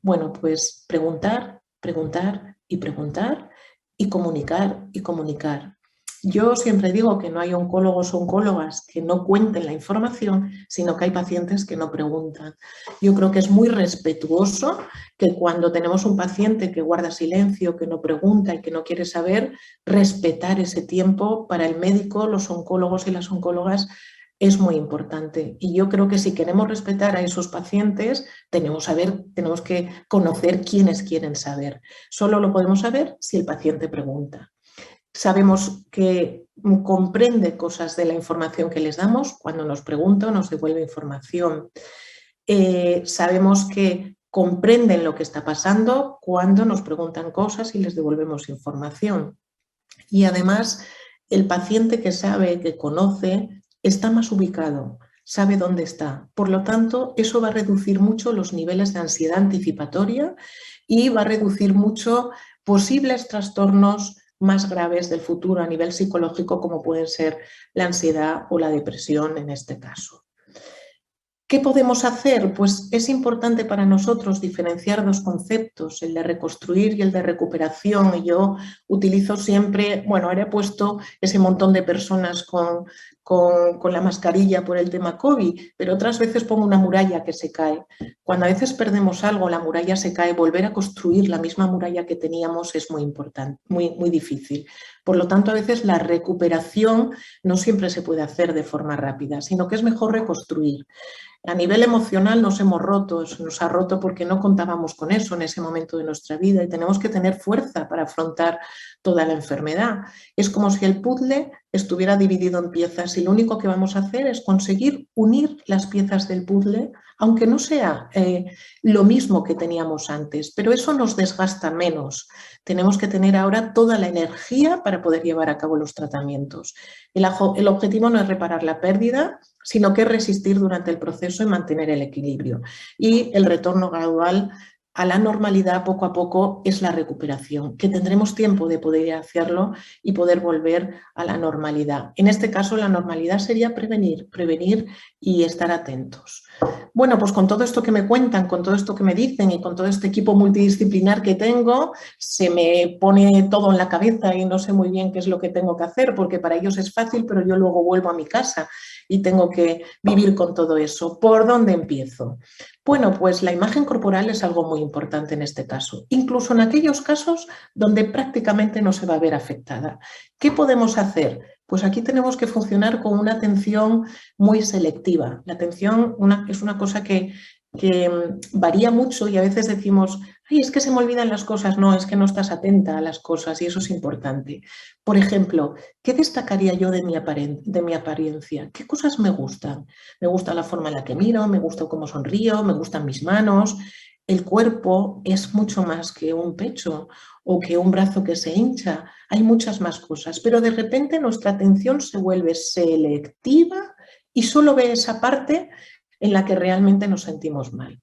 Bueno, pues preguntar, preguntar y preguntar y comunicar y comunicar. Yo siempre digo que no hay oncólogos o oncólogas que no cuenten la información, sino que hay pacientes que no preguntan. Yo creo que es muy respetuoso que cuando tenemos un paciente que guarda silencio, que no pregunta y que no quiere saber, respetar ese tiempo para el médico, los oncólogos y las oncólogas es muy importante. Y yo creo que si queremos respetar a esos pacientes, tenemos que conocer quiénes quieren saber. Solo lo podemos saber si el paciente pregunta. Sabemos que comprende cosas de la información que les damos cuando nos pregunta o nos devuelve información. Sabemos que comprenden lo que está pasando cuando nos preguntan cosas y les devolvemos información. Y además, el paciente que sabe, que conoce, está más ubicado, sabe dónde está. Por lo tanto, eso va a reducir mucho los niveles de ansiedad anticipatoria y va a reducir mucho posibles trastornos más graves del futuro a nivel psicológico, como pueden ser la ansiedad o la depresión en este caso. ¿Qué podemos hacer? Pues es importante para nosotros diferenciar dos conceptos, el de reconstruir y el de recuperación. Y yo utilizo siempre, bueno, ahora he puesto ese montón de personas con la mascarilla por el tema COVID, pero otras veces pongo una muralla que se cae. Cuando a veces perdemos algo, la muralla se cae, volver a construir la misma muralla que teníamos es muy importante, muy difícil. Por lo tanto, a veces la recuperación no siempre se puede hacer de forma rápida, sino que es mejor reconstruir. A nivel emocional nos hemos roto, nos ha roto porque no contábamos con eso en ese momento de nuestra vida y tenemos que tener fuerza para afrontar toda la enfermedad. Es como si el puzzle estuviera dividido en piezas y lo único que vamos a hacer es conseguir unir las piezas del puzzle, aunque no sea lo mismo que teníamos antes, pero eso nos desgasta menos. Tenemos que tener ahora toda la energía para poder llevar a cabo los tratamientos. El objetivo no es reparar la pérdida, sino que es resistir durante el proceso y mantener el equilibrio. Y el retorno gradual a la normalidad poco a poco es la recuperación, que tendremos tiempo de poder hacerlo y poder volver a la normalidad. En este caso, la normalidad sería prevenir y estar atentos. Bueno, pues con todo esto que me cuentan, con todo esto que me dicen y con todo este equipo multidisciplinar que tengo, se me pone todo en la cabeza y no sé muy bien qué es lo que tengo que hacer, porque para ellos es fácil, pero yo luego vuelvo a mi casa y tengo que vivir con todo eso. ¿Por dónde empiezo? Bueno, pues la imagen corporal es algo muy importante en este caso, incluso en aquellos casos donde prácticamente no se va a ver afectada. ¿Qué podemos hacer? Pues aquí tenemos que funcionar con una atención muy selectiva. La atención es una cosa que varía mucho y a veces decimos, ay, es que se me olvidan las cosas. No, es que no estás atenta a las cosas y eso es importante. Por ejemplo, ¿qué destacaría yo de mi apariencia? ¿Qué cosas me gustan? Me gusta la forma en la que miro, me gusta cómo sonrío, me gustan mis manos. El cuerpo es mucho más que un pecho o que un brazo que se hincha. Hay muchas más cosas, pero de repente nuestra atención se vuelve selectiva y solo ve esa parte en la que realmente nos sentimos mal.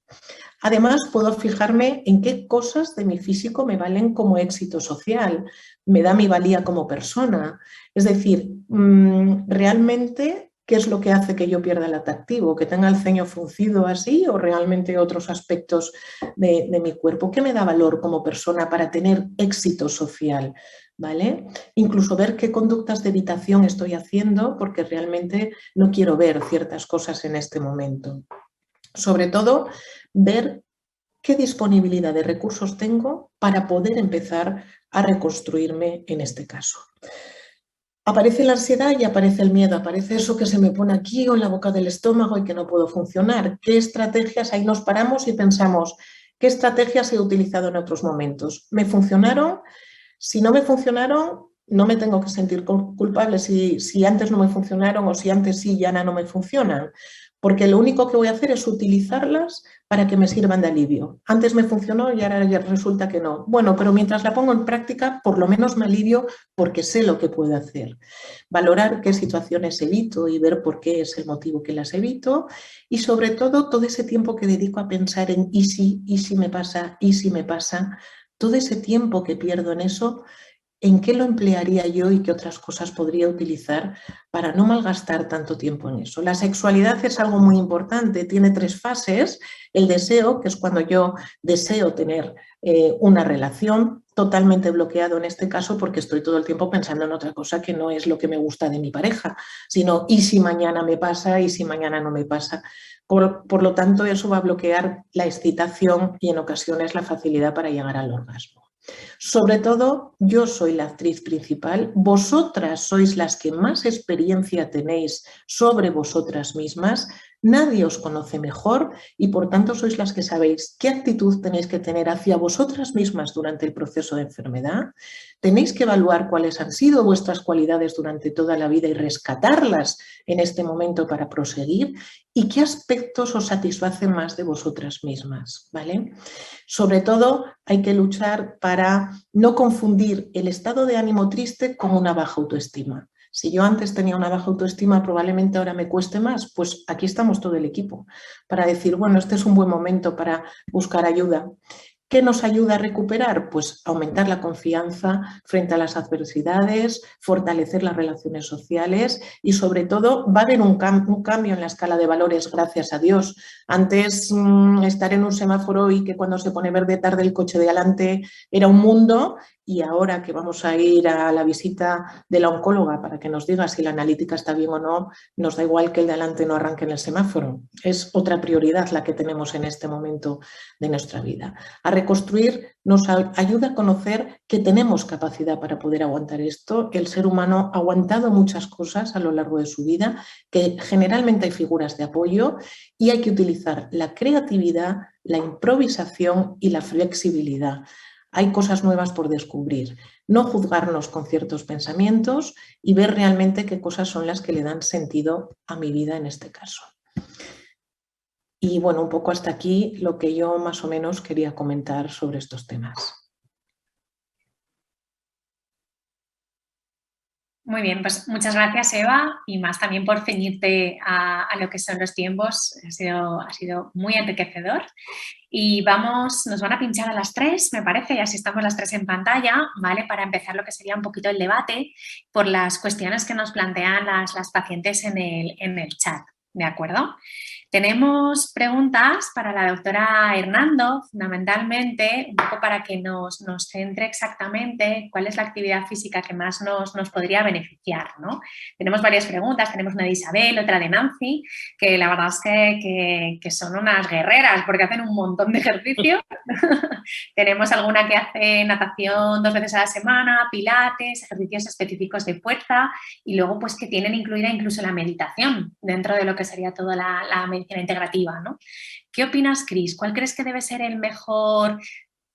Además, puedo fijarme en qué cosas de mi físico me valen como éxito social, me da mi valía como persona. Es decir, realmente, ¿qué es lo que hace que yo pierda el atractivo? ¿Que tenga el ceño fruncido así o realmente otros aspectos de mi cuerpo? ¿Qué me da valor como persona para tener éxito social? ¿Vale? Incluso ver qué conductas de evitación estoy haciendo porque realmente no quiero ver ciertas cosas en este momento. Sobre todo, ver qué disponibilidad de recursos tengo para poder empezar a reconstruirme en este caso. Aparece la ansiedad y aparece el miedo, aparece eso que se me pone aquí o en la boca del estómago y que no puedo funcionar. ¿Qué estrategias? Ahí nos paramos y pensamos, ¿qué estrategias he utilizado en otros momentos? ¿Me funcionaron? Si no me funcionaron, no me tengo que sentir culpable si antes no me funcionaron o si antes sí y ahora no me funcionan, porque lo único que voy a hacer es utilizarlas para que me sirvan de alivio. Antes me funcionó y ahora ya resulta que no. Bueno, pero mientras la pongo en práctica, por lo menos me alivio porque sé lo que puedo hacer. Valorar qué situaciones evito y ver por qué es el motivo que las evito y sobre todo ese tiempo que dedico a pensar en y si me pasa, todo ese tiempo que pierdo en eso, ¿en qué lo emplearía yo y qué otras cosas podría utilizar para no malgastar tanto tiempo en eso? La sexualidad es algo muy importante, tiene 3 fases. El deseo, que es cuando yo deseo tener una relación, totalmente bloqueado en este caso porque estoy todo el tiempo pensando en otra cosa que no es lo que me gusta de mi pareja, sino ¿y si mañana me pasa? ¿Y si mañana no me pasa? Por lo tanto, eso va a bloquear la excitación y en ocasiones la facilidad para llegar al orgasmo. Sobre todo, yo soy la actriz principal, vosotras sois las que más experiencia tenéis sobre vosotras mismas, nadie os conoce mejor y por tanto sois las que sabéis qué actitud tenéis que tener hacia vosotras mismas durante el proceso de enfermedad. Tenéis que evaluar cuáles han sido vuestras cualidades durante toda la vida y rescatarlas en este momento para proseguir y qué aspectos os satisfacen más de vosotras mismas, ¿vale? Sobre todo hay que luchar para no confundir el estado de ánimo triste con una baja autoestima. Si yo antes tenía una baja autoestima, probablemente ahora me cueste más, pues aquí estamos todo el equipo para decir, bueno, este es un buen momento para buscar ayuda. ¿Qué nos ayuda a recuperar? Pues aumentar la confianza frente a las adversidades, fortalecer las relaciones sociales y sobre todo va a haber un cambio en la escala de valores, gracias a Dios. Antes estar en un semáforo y que cuando se pone verde tarde el coche de adelante era un mundo y ahora que vamos a ir a la visita de la oncóloga para que nos diga si la analítica está bien o no, nos da igual que el de adelante no arranque en el semáforo. Es otra prioridad la que tenemos en este momento de nuestra vida. A reconstruir nos ayuda a conocer que tenemos capacidad para poder aguantar esto. El ser humano ha aguantado muchas cosas a lo largo de su vida, que generalmente hay figuras de apoyo y hay que utilizar la creatividad, la improvisación y la flexibilidad. Hay cosas nuevas por descubrir. No juzgarnos con ciertos pensamientos y ver realmente qué cosas son las que le dan sentido a mi vida en este caso. Y bueno, un poco hasta aquí lo que yo más o menos quería comentar sobre estos temas. Muy bien, pues muchas gracias, Eva, y más también por ceñirte a lo que son los tiempos. Ha sido muy enriquecedor. Y nos van a pinchar a las 3, me parece, y así estamos las 3 en pantalla, ¿vale? Para empezar lo que sería un poquito el debate por las cuestiones que nos plantean las pacientes en el chat, ¿de acuerdo? Tenemos preguntas para la doctora Hernando, fundamentalmente, un poco para que nos centre exactamente cuál es la actividad física que más nos podría beneficiar, ¿no? Tenemos varias preguntas, tenemos una de Isabel, otra de Nancy, que la verdad es que son unas guerreras porque hacen un montón de ejercicio. Tenemos alguna que hace natación 2 veces a la semana, pilates, ejercicios específicos de fuerza y luego pues que tienen incluida incluso la meditación dentro de lo que sería toda la medicina integrativa, ¿no? ¿Qué opinas, Cris? ¿Cuál crees que debe ser el mejor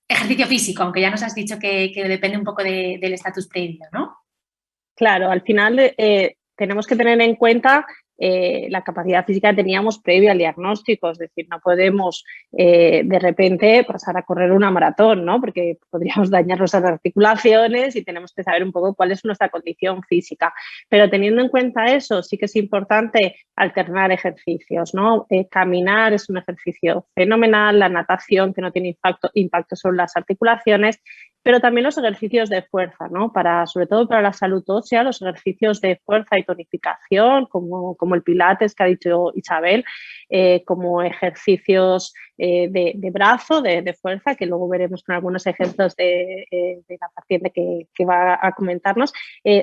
ejercicio físico? Aunque ya nos has dicho que depende un poco del estatus previo, ¿no? Claro, al final tenemos que tener en cuenta la capacidad física que teníamos previo al diagnóstico, es decir, no podemos de repente pasar a correr una maratón, ¿no? Porque podríamos dañar nuestras articulaciones y tenemos que saber un poco cuál es nuestra condición física. Pero teniendo en cuenta eso, sí que es importante alternar ejercicios, ¿no? Caminar es un ejercicio fenomenal, la natación que no tiene impacto sobre las articulaciones, pero también los ejercicios de fuerza, ¿no? Sobre todo para la salud ósea, los ejercicios de fuerza y tonificación, como el pilates que ha dicho Isabel, como ejercicios de brazo, de fuerza, que luego veremos con algunos ejemplos de la paciente que va a comentarnos,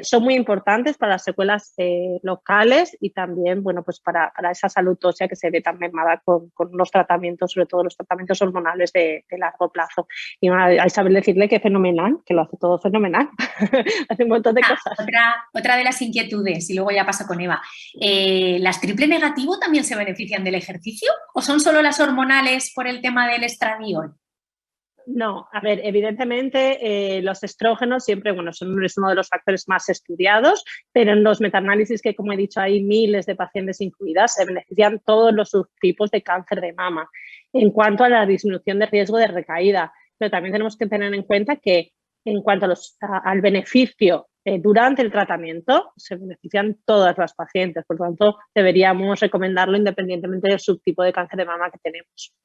son muy importantes para las secuelas locales y también, bueno, pues para esa salud ósea que se ve tan mermada con los tratamientos, sobre todo los tratamientos hormonales de largo plazo. Y a Isabel decirle que fenomenal, que lo hace todo fenomenal, hace un montón de cosas. Otra de las inquietudes, y luego ya paso con Eva, ¿las triple negativo también se benefician del ejercicio o son solo las hormonales por el tema del estradiol? No, a ver, evidentemente los estrógenos siempre, bueno, es uno de los factores más estudiados, pero en los metaanálisis que, como he dicho, hay miles de pacientes incluidas, se benefician todos los subtipos de cáncer de mama. En cuanto a la disminución de riesgo de recaída, pero también tenemos que tener en cuenta que en cuanto al beneficio durante el tratamiento, se benefician todas las pacientes, por lo tanto, deberíamos recomendarlo independientemente del subtipo de cáncer de mama que tenemos.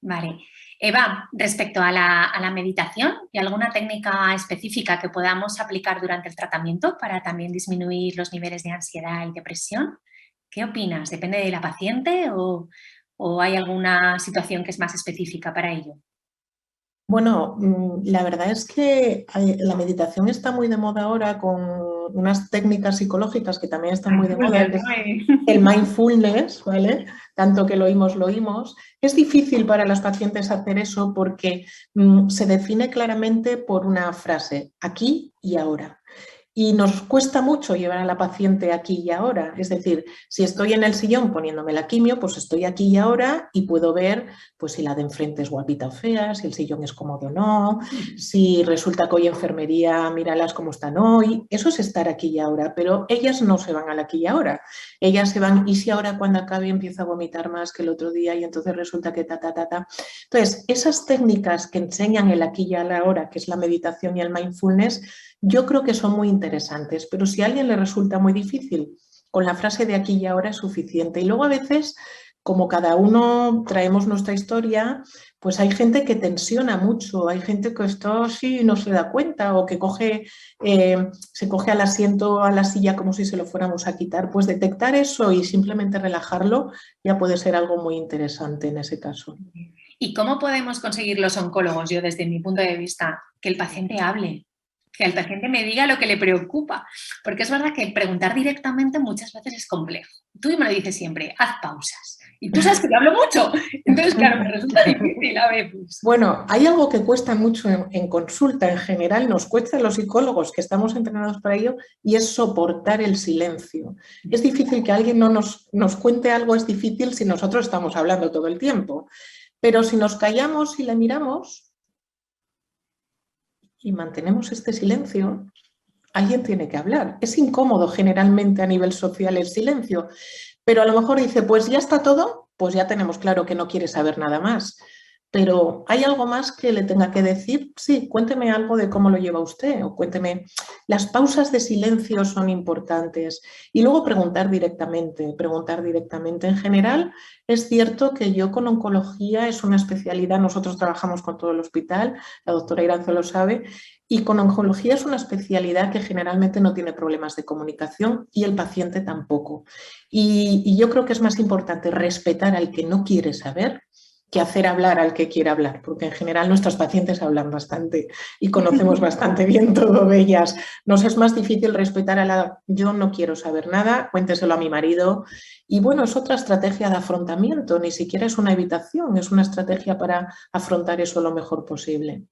Vale. Eva, respecto a la meditación, ¿y alguna técnica específica que podamos aplicar durante el tratamiento para también disminuir los niveles de ansiedad y depresión? ¿Qué opinas? ¿Depende de la paciente o hay alguna situación que es más específica para ello? Bueno, la verdad es que la meditación está muy de moda ahora con unas técnicas psicológicas que también están muy de moda, que es el mindfulness, ¿vale? Tanto que lo oímos. Es difícil para las pacientes hacer eso porque se define claramente por una frase, aquí y ahora. Y nos cuesta mucho llevar a la paciente aquí y ahora. Es decir, si estoy en el sillón poniéndome la quimio, pues estoy aquí y ahora y puedo ver pues, si la de enfrente es guapita o fea, si el sillón es cómodo o no, si resulta que hoy enfermería, míralas cómo están hoy. Eso es estar aquí y ahora, pero ellas no se van al aquí y ahora. Ellas se van, y si ahora cuando acabe empieza a vomitar más que el otro día y entonces resulta que ta. Entonces, esas técnicas que enseñan el aquí y ahora, que es la meditación y el mindfulness, yo creo que son muy interesantes, pero si a alguien le resulta muy difícil, con la frase de aquí y ahora es suficiente. Y luego a veces, como cada uno traemos nuestra historia, pues hay gente que tensiona mucho, hay gente que esto sí no se da cuenta o que se coge al asiento, a la silla como si se lo fuéramos a quitar. Pues detectar eso y simplemente relajarlo ya puede ser algo muy interesante en ese caso. ¿Y cómo podemos conseguir los oncólogos, yo desde mi punto de vista, que el paciente hable? Que el paciente me diga lo que le preocupa, porque es verdad que preguntar directamente muchas veces es complejo. Tú me lo dices siempre, haz pausas. Y tú sabes que te hablo mucho, entonces claro, me resulta difícil a veces. Bueno, hay algo que cuesta mucho en consulta en general, nos cuesta a los psicólogos que estamos entrenados para ello, y es soportar el silencio. Es difícil que alguien no nos cuente algo, es difícil si nosotros estamos hablando todo el tiempo, pero si nos callamos y le miramos y mantenemos este silencio, alguien tiene que hablar. Es incómodo generalmente a nivel social el silencio, pero a lo mejor dice, pues ya está todo, pues ya tenemos claro que no quiere saber nada más. Pero ¿hay algo más que le tenga que decir? Sí, cuénteme algo de cómo lo lleva usted o cuénteme. Las pausas de silencio son importantes. Y luego preguntar directamente. En general, es cierto que yo con oncología es una especialidad, nosotros trabajamos con todo el hospital, la doctora Iranzo lo sabe, y con oncología es una especialidad que generalmente no tiene problemas de comunicación y el paciente tampoco. Y yo creo que es más importante respetar al que no quiere saber que hacer hablar al que quiere hablar, porque en general nuestros pacientes hablan bastante y conocemos bastante bien todo de ellas. Nos es más difícil respetar a la yo no quiero saber nada, cuénteselo a mi marido. Y bueno, es otra estrategia de afrontamiento, ni siquiera es una evitación, es una estrategia para afrontar eso lo mejor posible.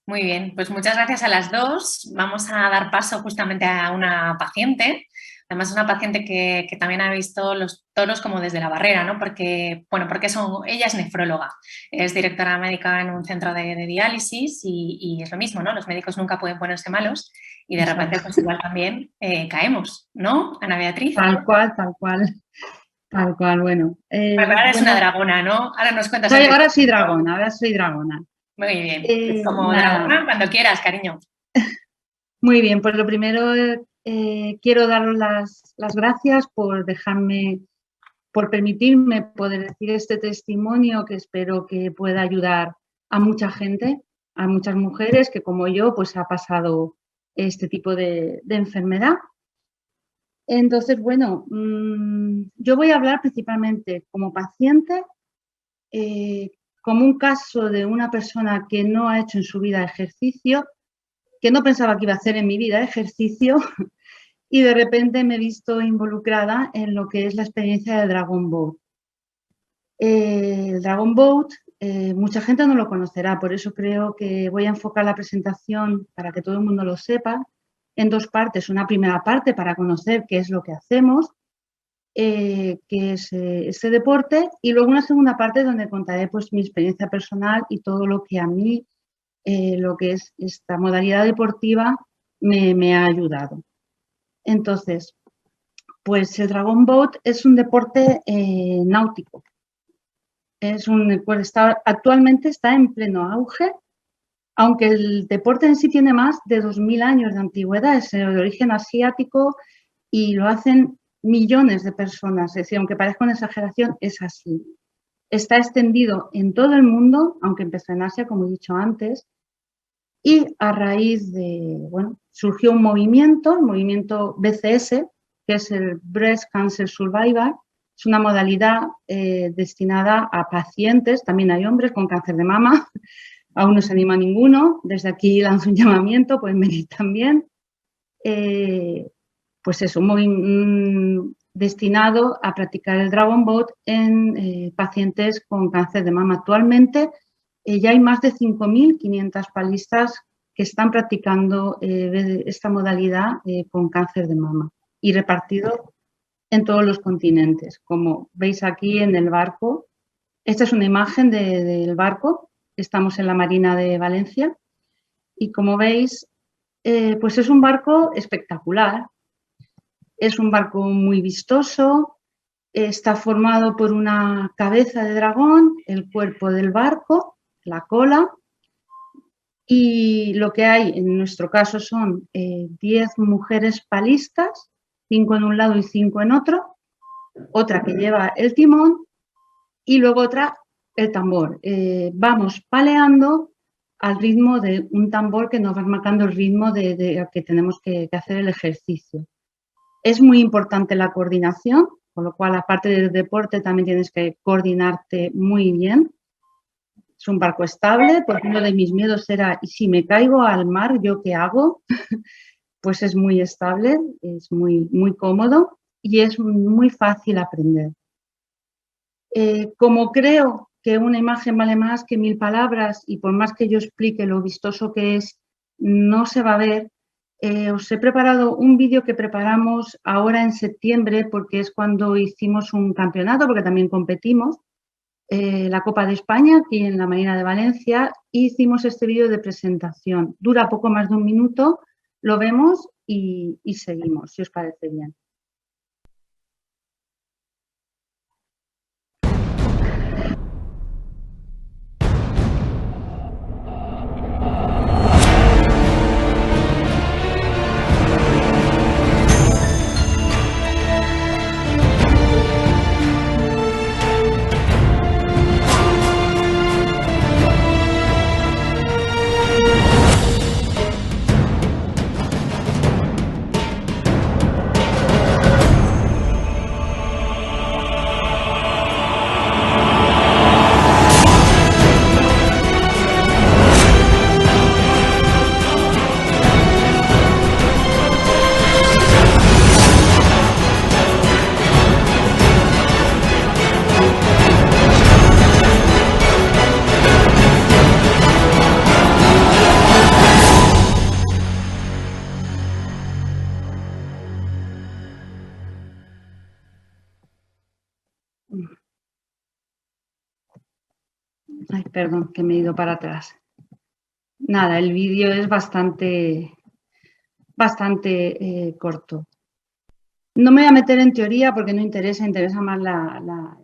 Muy bien, pues muchas gracias a las dos. Vamos a dar paso justamente a una paciente. Además, una paciente que también ha visto los toros como desde la barrera, ¿no? Porque ella es nefróloga, es directora médica en un centro de diálisis y es lo mismo, ¿no? Los médicos nunca pueden ponerse malos y de repente pues igual también caemos, ¿no, Ana Beatriz? Tal cual. Tal cual, bueno. Ahora es una dragona, ¿no? Ahora nos cuentas. Ahora soy dragona. Muy bien, como dragona, cuando quieras, cariño. Muy bien, pues lo primero quiero daros las gracias por permitirme poder decir este testimonio que espero que pueda ayudar a mucha gente, a muchas mujeres que como yo pues ha pasado este tipo de enfermedad. Entonces, bueno, yo voy a hablar principalmente como paciente, como un caso de una persona que no ha hecho en su vida ejercicio, que no pensaba que iba a hacer en mi vida ejercicio y de repente me he visto involucrada en lo que es la experiencia del Dragon Boat. El Dragon Boat, mucha gente no lo conocerá, por eso creo que voy a enfocar la presentación para que todo el mundo lo sepa en dos partes. Una primera parte para conocer qué es lo que hacemos, qué es este deporte, y luego una segunda parte donde contaré pues mi experiencia personal y todo lo que a mí, lo que es esta modalidad deportiva, me ha ayudado. Entonces, pues el Dragon Boat es un deporte náutico. Actualmente está en pleno auge, aunque el deporte en sí tiene más de 2000 años de antigüedad, es de origen asiático y lo hacen millones de personas. Es decir, aunque parezca una exageración, es así. Está extendido en todo el mundo, aunque empezó en Asia, como he dicho antes, y a raíz de, bueno, surgió un movimiento, el movimiento BCS, que es el Breast Cancer Survivor. Es una modalidad destinada a pacientes, también hay hombres con cáncer de mama, aún no se anima ninguno, desde aquí lanzo un llamamiento, pueden venir también. pues eso, muy destinado a practicar el Dragon Boat en pacientes con cáncer de mama. Actualmente ya hay más de 5.500 palistas que están practicando esta modalidad con cáncer de mama y repartido en todos los continentes. Como veis aquí en el barco, esta es una imagen del barco, estamos en la Marina de Valencia y como veis, pues es un barco espectacular, es un barco muy vistoso, está formado por una cabeza de dragón, el cuerpo del barco, la cola. Y lo que hay en nuestro caso son 10 mujeres palistas, 5 en un lado y 5 en otro, otra que lleva el timón y luego otra el tambor. Vamos paleando al ritmo de un tambor que nos va marcando el ritmo de que tenemos que hacer el ejercicio. Es muy importante la coordinación, con lo cual aparte del deporte también tienes que coordinarte muy bien. Es un barco estable, porque uno de mis miedos era, ¿y si me caigo al mar, yo qué hago? Pues es muy estable, es muy, muy cómodo y es muy fácil aprender. Como creo que una imagen vale más que 1000 palabras y por más que yo explique lo vistoso que es, no se va a ver, os he preparado un vídeo que preparamos ahora en septiembre porque es cuando hicimos un campeonato, porque también competimos, la Copa de España aquí en la Marina de Valencia, y hicimos este vídeo de presentación. Dura poco más de 1 minuto, lo vemos y seguimos, si os parece bien. Ay, perdón, que me he ido para atrás. Nada, el vídeo es bastante corto. No me voy a meter en teoría porque no interesa más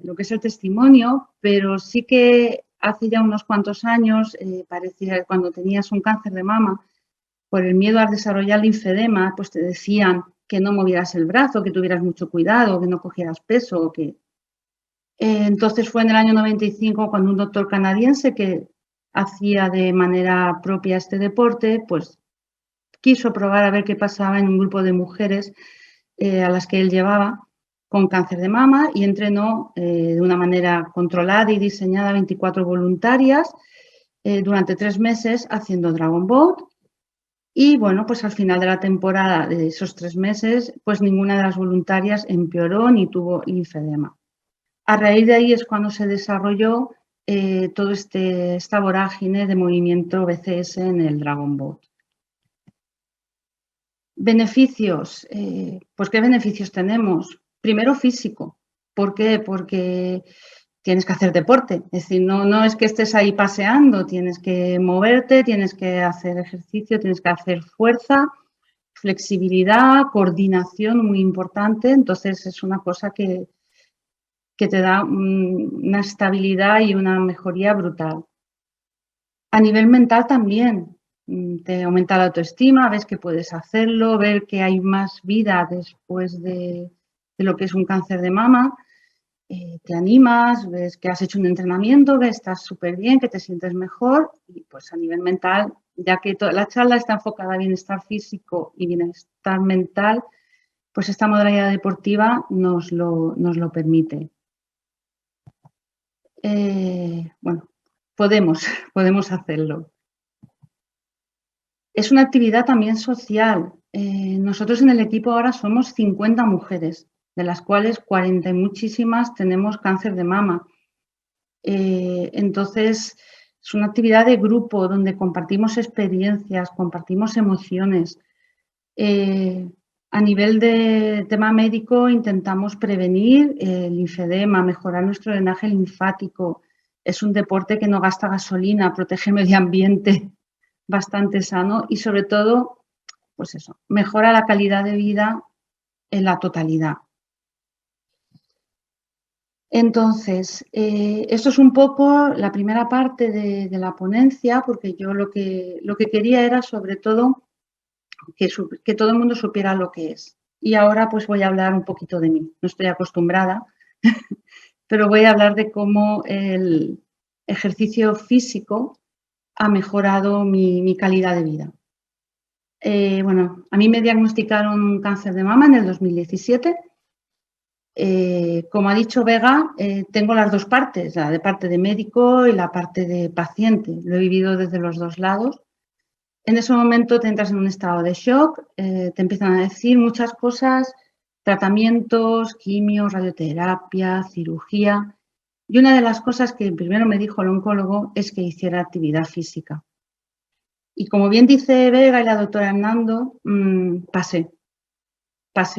lo que es el testimonio, pero sí que hace ya unos cuantos años, parecía cuando tenías un cáncer de mama, por el miedo a desarrollar linfedema, pues te decían que no movieras el brazo, que tuvieras mucho cuidado, que no cogieras peso, que... entonces fue en el año 95 cuando un doctor canadiense que hacía de manera propia este deporte, pues quiso probar a ver qué pasaba en un grupo de mujeres a las que él llevaba con cáncer de mama y entrenó de una manera controlada y diseñada 24 voluntarias durante 3 meses haciendo Dragon Boat. Y bueno, pues al final de la temporada de esos 3 meses, pues ninguna de las voluntarias empeoró ni tuvo linfedema. A raíz de ahí es cuando se desarrolló todo esta vorágine de movimiento BCS en el Dragon Boat. Beneficios, pues ¿qué beneficios tenemos? Primero físico. ¿Por qué? Porque tienes que hacer deporte. Es decir, no es que estés ahí paseando, tienes que moverte, tienes que hacer ejercicio, tienes que hacer fuerza, flexibilidad, coordinación muy importante. Entonces es una cosa que te da una estabilidad y una mejoría brutal. A nivel mental también, te aumenta la autoestima, ves que puedes hacerlo, ver que hay más vida después de lo que es un cáncer de mama, te animas, ves que has hecho un entrenamiento, que estás súper bien, que te sientes mejor y pues a nivel mental, ya que toda la charla está enfocada a bienestar físico y bienestar mental, pues esta modalidad deportiva nos lo permite. Bueno, podemos hacerlo. Es una actividad también social. nosotros en el equipo ahora somos 50 mujeres, de las cuales 40 y muchísimas tenemos cáncer de mama. Entonces, es una actividad de grupo donde compartimos experiencias, compartimos emociones. A nivel de tema médico intentamos prevenir el linfedema, mejorar nuestro drenaje linfático. Es un deporte que no gasta gasolina, protege el medio ambiente, bastante sano y sobre todo, pues eso, mejora la calidad de vida en la totalidad. Entonces, esto es un poco la primera parte de la ponencia, porque yo lo que quería era sobre todo que todo el mundo supiera lo que es. Y ahora pues voy a hablar un poquito de mí. No estoy acostumbrada, pero voy a hablar de cómo el ejercicio físico ha mejorado mi calidad de vida. Bueno, a mí me diagnosticaron cáncer de mama en el 2017. Como ha dicho Vega, tengo las dos partes, la de parte de médico y la parte de paciente. Lo he vivido desde los dos lados. En ese momento te entras en un estado de shock, te empiezan a decir muchas cosas, tratamientos, quimio, radioterapia, cirugía. Y una de las cosas que primero me dijo el oncólogo es que hiciera actividad física. Y como bien dice Vega y la doctora Hernando, pasé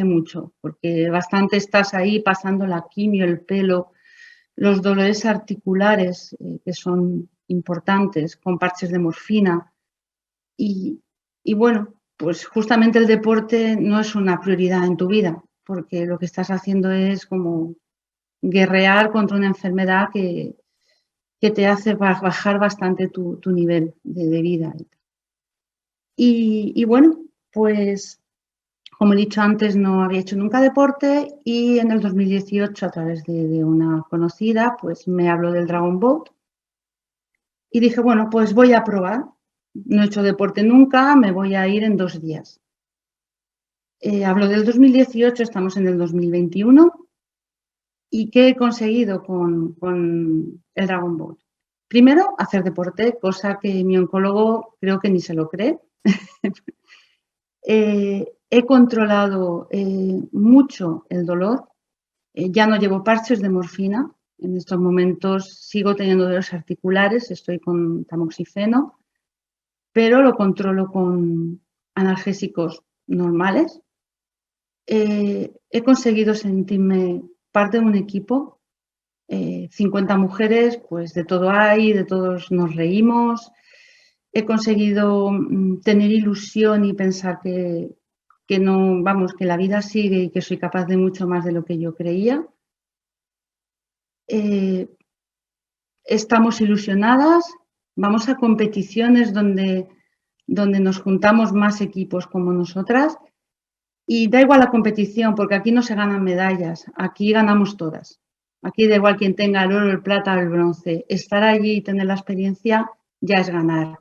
mucho, porque bastante estás ahí pasando la quimio, el pelo, los dolores articulares, que son importantes, con parches de morfina. Y bueno, pues justamente el deporte no es una prioridad en tu vida, porque lo que estás haciendo es como guerrear contra una enfermedad que te hace bajar bastante tu nivel de vida. Y bueno, pues como he dicho antes, no había hecho nunca deporte y en el 2018, a través de una conocida, pues me habló del Dragon Boat y dije, bueno, pues voy a probar. No he hecho deporte nunca, me voy a ir en 2 días. Hablo del 2018, estamos en el 2021. ¿Y qué he conseguido con el Dragon Boat? Primero, hacer deporte, cosa que mi oncólogo creo que ni se lo cree. He controlado mucho el dolor. Ya no llevo parches de morfina. En estos momentos sigo teniendo dolores articulares, estoy con tamoxifeno, pero lo controlo con analgésicos normales. He conseguido sentirme parte de un equipo, 50 mujeres, pues de todo hay, de todos nos reímos. He conseguido tener ilusión y pensar que no, vamos, que la vida sigue y que soy capaz de mucho más de lo que yo creía. Estamos ilusionadas, vamos a competiciones donde nos juntamos más equipos como nosotras. Y da igual la competición, porque aquí no se ganan medallas, aquí ganamos todas. Aquí da igual quien tenga el oro, el plata o el bronce. Estar allí y tener la experiencia ya es ganar.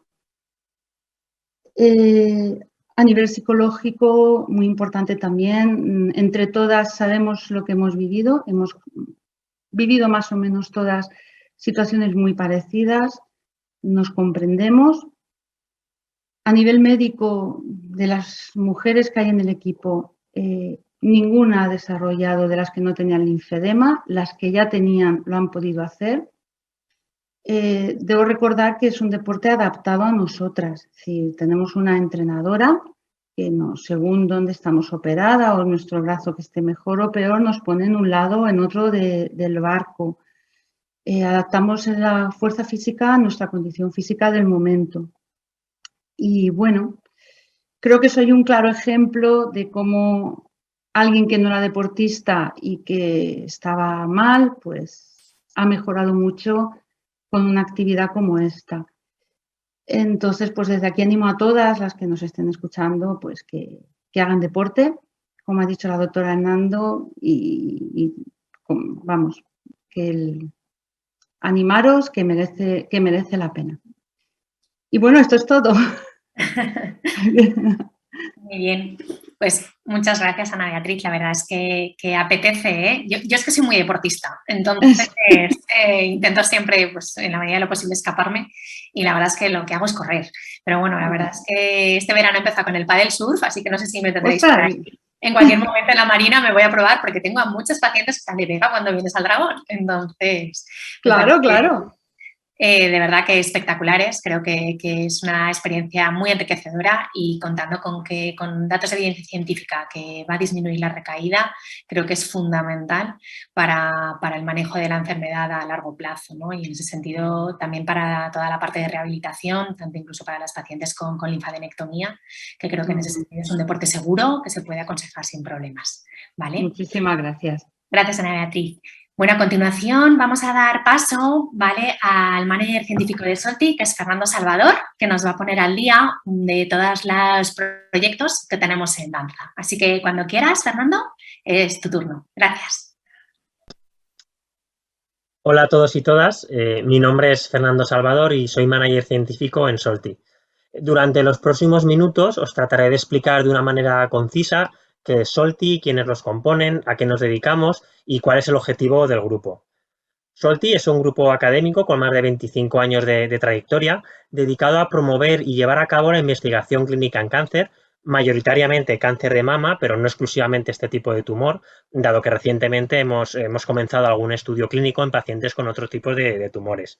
A nivel psicológico, muy importante también, entre todas sabemos lo que hemos vivido más o menos todas situaciones muy parecidas, nos comprendemos. A nivel médico, de las mujeres que hay en el equipo, ninguna ha desarrollado, de las que no tenían linfedema, las que ya tenían lo han podido hacer. Debo recordar que es un deporte adaptado a nosotras, es decir, tenemos una entrenadora que según dónde estamos operada o nuestro brazo que esté mejor o peor, nos pone en un lado o en otro del barco. Adaptamos la fuerza física a nuestra condición física del momento. Y bueno, creo que soy un claro ejemplo de cómo alguien que no era deportista y que estaba mal, pues ha mejorado mucho con una actividad como esta. Entonces, pues desde aquí animo a todas las que nos estén escuchando, pues que hagan deporte, como ha dicho la doctora Hernando, vamos, animaros que merece la pena. Y bueno, esto es todo. Muy bien. Pues muchas gracias, Ana Beatriz. La verdad es que apetece, ¿eh? Yo es que soy muy deportista, entonces intento siempre, pues, en la medida de lo posible, escaparme y la verdad es que lo que hago es correr. Pero bueno, la verdad es que este verano he empezado con el pádel surf, así que no sé si me tendréis por ahí. En cualquier momento en la marina me voy a probar porque tengo a muchos pacientes que están de Vega cuando vienes al Dragón. Entonces, claro, claro. De verdad que espectaculares, creo que es una experiencia muy enriquecedora y contando con datos de evidencia científica que va a disminuir la recaída, creo que es fundamental para el manejo de la enfermedad a largo plazo, ¿no? Y en ese sentido también para toda la parte de rehabilitación, tanto incluso para las pacientes con linfadenectomía, que creo que en ese sentido es un deporte seguro que se puede aconsejar sin problemas, ¿vale? Muchísimas gracias. Gracias, Ana Beatriz. Bueno, a continuación vamos a dar paso, ¿vale?, al manager científico de Solti, que es Fernando Salvador, que nos va a poner al día de todos los proyectos que tenemos en danza. Así que cuando quieras, Fernando, es tu turno. Gracias. Hola a todos y todas. Mi nombre es Fernando Salvador y soy manager científico en Solti. Durante los próximos minutos os trataré de explicar de una manera concisa qué es Solti, quiénes los componen, a qué nos dedicamos y cuál es el objetivo del grupo. Solti es un grupo académico con más de 25 años de trayectoria dedicado a promover y llevar a cabo la investigación clínica en cáncer, mayoritariamente cáncer de mama, pero no exclusivamente este tipo de tumor, dado que recientemente hemos comenzado algún estudio clínico en pacientes con otro tipo de tumores.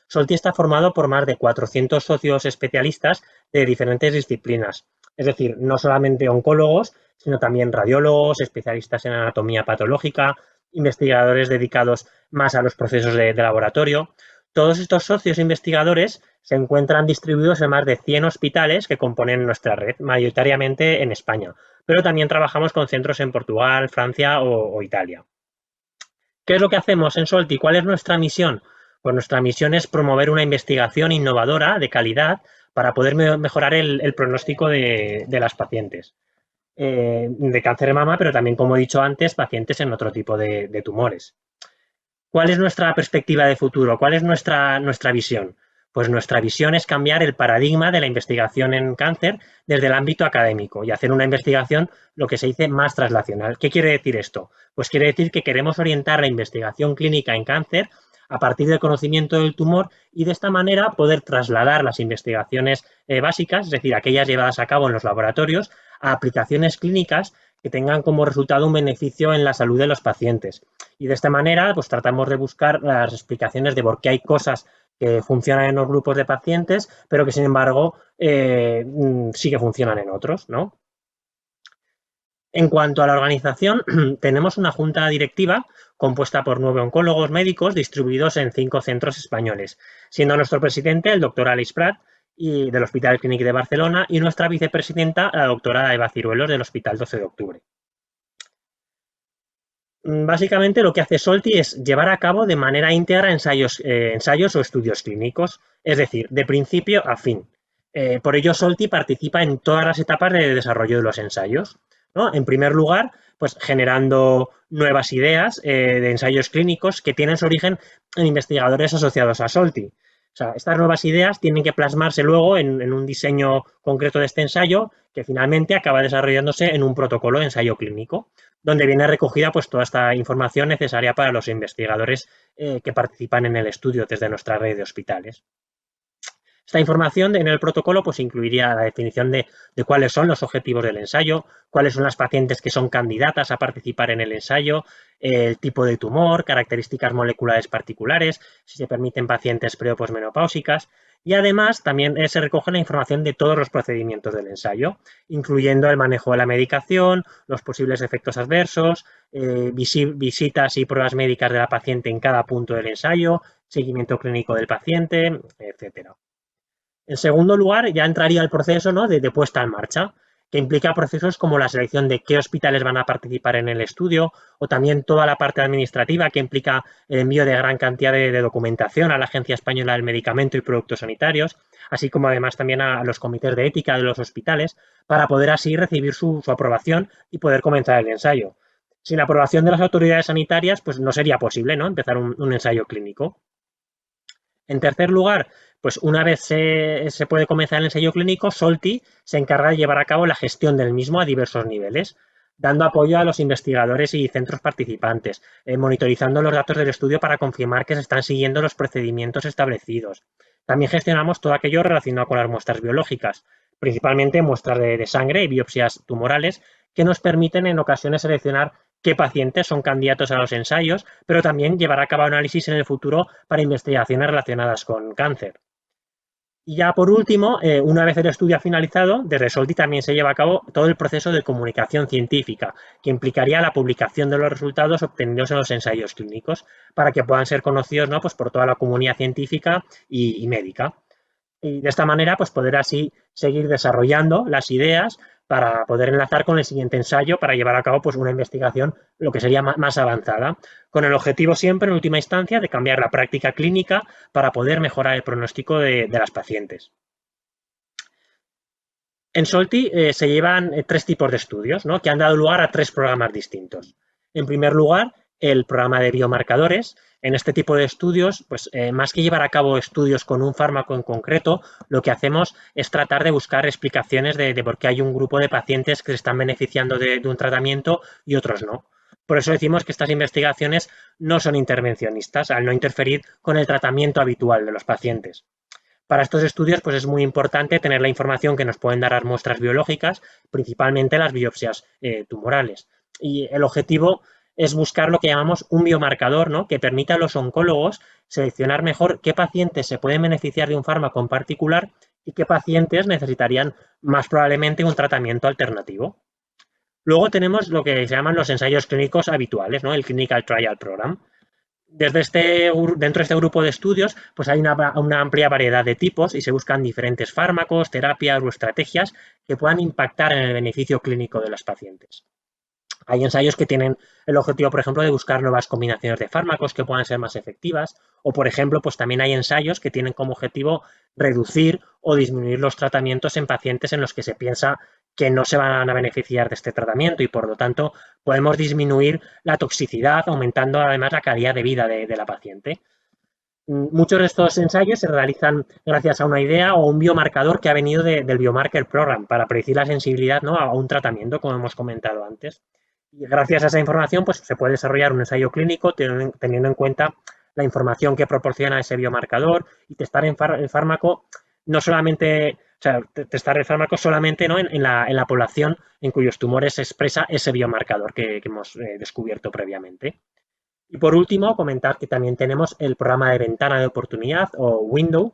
Solti está formado por más de 400 socios especialistas de diferentes disciplinas, es decir, no solamente oncólogos, sino también radiólogos, especialistas en anatomía patológica, investigadores dedicados más a los procesos de laboratorio. Todos estos socios investigadores se encuentran distribuidos en más de 100 hospitales que componen nuestra red, mayoritariamente en España, pero también trabajamos con centros en Portugal, Francia o Italia. ¿Qué es lo que hacemos en Solti? ¿Cuál es nuestra misión? Pues nuestra misión es promover una investigación innovadora de calidad para poder mejorar el pronóstico de las pacientes de cáncer de mama, pero también, como he dicho antes, pacientes en otro tipo de tumores. ¿Cuál es nuestra perspectiva de futuro? ¿Cuál es nuestra visión? Pues nuestra visión es cambiar el paradigma de la investigación en cáncer desde el ámbito académico y hacer una investigación, lo que se dice, más translacional. ¿Qué quiere decir esto? Pues quiere decir que queremos orientar la investigación clínica en cáncer a partir del conocimiento del tumor y de esta manera poder trasladar las investigaciones básicas, es decir, aquellas llevadas a cabo en los laboratorios, a aplicaciones clínicas que tengan como resultado un beneficio en la salud de los pacientes. Y de esta manera, pues tratamos de buscar las explicaciones de por qué hay cosas que funcionan en los grupos de pacientes, pero que sin embargo sí que funcionan en otros, ¿no? En cuanto a la organización, tenemos una junta directiva compuesta por 9 oncólogos médicos distribuidos en 5 centros españoles, siendo nuestro presidente el doctor Aleix Prat y del Hospital Clínic de Barcelona y nuestra vicepresidenta la doctora Eva Ciruelos del Hospital 12 de Octubre. Básicamente lo que hace Solti es llevar a cabo de manera íntegra ensayos o estudios clínicos, es decir, de principio a fin. Por ello Solti participa en todas las etapas de desarrollo de los ensayos, ¿no? En primer lugar, pues generando nuevas ideas de ensayos clínicos que tienen su origen en investigadores asociados a Solti. O sea, estas nuevas ideas tienen que plasmarse luego en un diseño concreto de este ensayo que finalmente acaba desarrollándose en un protocolo de ensayo clínico, donde viene recogida pues toda esta información necesaria para los investigadores que participan en el estudio desde nuestra red de hospitales. Esta información en el protocolo pues incluiría la definición de cuáles son los objetivos del ensayo, cuáles son las pacientes que son candidatas a participar en el ensayo, el tipo de tumor, características moleculares particulares, si se permiten pacientes pre o posmenopáusicas, y además también se recoge la información de todos los procedimientos del ensayo, incluyendo el manejo de la medicación, los posibles efectos adversos, visitas y pruebas médicas de la paciente en cada punto del ensayo, seguimiento clínico del paciente, etcétera. En segundo lugar, ya entraría el proceso, ¿no?, de puesta en marcha, que implica procesos como la selección de qué hospitales van a participar en el estudio o también toda la parte administrativa que implica el envío de gran cantidad de documentación a la Agencia Española del Medicamento y Productos Sanitarios, así como además también a los comités de ética de los hospitales, para poder así recibir su aprobación y poder comenzar el ensayo. Sin la aprobación de las autoridades sanitarias, pues no sería posible, ¿no?, empezar un ensayo clínico. En tercer lugar, Pues una vez se puede comenzar el ensayo clínico, Solti se encarga de llevar a cabo la gestión del mismo a diversos niveles, dando apoyo a los investigadores y centros participantes, monitorizando los datos del estudio para confirmar que se están siguiendo los procedimientos establecidos. También gestionamos todo aquello relacionado con las muestras biológicas, principalmente muestras de sangre y biopsias tumorales, que nos permiten en ocasiones seleccionar qué pacientes son candidatos a los ensayos, pero también llevar a cabo análisis en el futuro para investigaciones relacionadas con cáncer. Y ya por último, una vez el estudio ha finalizado, desde Solti también se lleva a cabo todo el proceso de comunicación científica, que implicaría la publicación de los resultados obtenidos en los ensayos clínicos, para que puedan ser conocidos, ¿no?, pues por toda la comunidad científica y médica. Y de esta manera, pues poder así seguir desarrollando las ideas para poder enlazar con el siguiente ensayo para llevar a cabo pues una investigación lo que sería más avanzada, con el objetivo siempre, en última instancia, de cambiar la práctica clínica para poder mejorar el pronóstico de las pacientes. En Solti se llevan 3 tipos de estudios, ¿no?, que han dado lugar a 3 programas distintos. En primer lugar, el programa de biomarcadores. En este tipo de estudios, pues más que llevar a cabo estudios con un fármaco en concreto, lo que hacemos es tratar de buscar explicaciones de por qué hay un grupo de pacientes que se están beneficiando de un tratamiento y otros no. Por eso decimos que estas investigaciones no son intervencionistas, al no interferir con el tratamiento habitual de los pacientes. Para estos estudios, pues es muy importante tener la información que nos pueden dar las muestras biológicas, principalmente las biopsias tumorales. Y el objetivo es buscar lo que llamamos un biomarcador, ¿no?, que permita a los oncólogos seleccionar mejor qué pacientes se pueden beneficiar de un fármaco en particular y qué pacientes necesitarían más probablemente un tratamiento alternativo. Luego tenemos lo que se llaman los ensayos clínicos habituales, ¿no?, el Clinical Trial Program. Dentro de este grupo de estudios, pues hay una amplia variedad de tipos y se buscan diferentes fármacos, terapias o estrategias que puedan impactar en el beneficio clínico de los pacientes. Hay ensayos que tienen el objetivo, por ejemplo, de buscar nuevas combinaciones de fármacos que puedan ser más efectivas, o, por ejemplo, pues también hay ensayos que tienen como objetivo reducir o disminuir los tratamientos en pacientes en los que se piensa que no se van a beneficiar de este tratamiento y, por lo tanto, podemos disminuir la toxicidad, aumentando además la calidad de vida de la paciente. Muchos de estos ensayos se realizan gracias a una idea o un biomarcador que ha venido del Biomarker Program para predecir la sensibilidad, ¿no?, a un tratamiento, como hemos comentado antes. Y gracias a esa información, pues se puede desarrollar un ensayo clínico teniendo en cuenta la información que proporciona ese biomarcador y testar el fármaco no solamente, o sea, testar el fármaco solamente, ¿no?, en la población en cuyos tumores se expresa ese biomarcador que hemos descubierto previamente. Y por último, comentar que también tenemos el programa de ventana de oportunidad o window.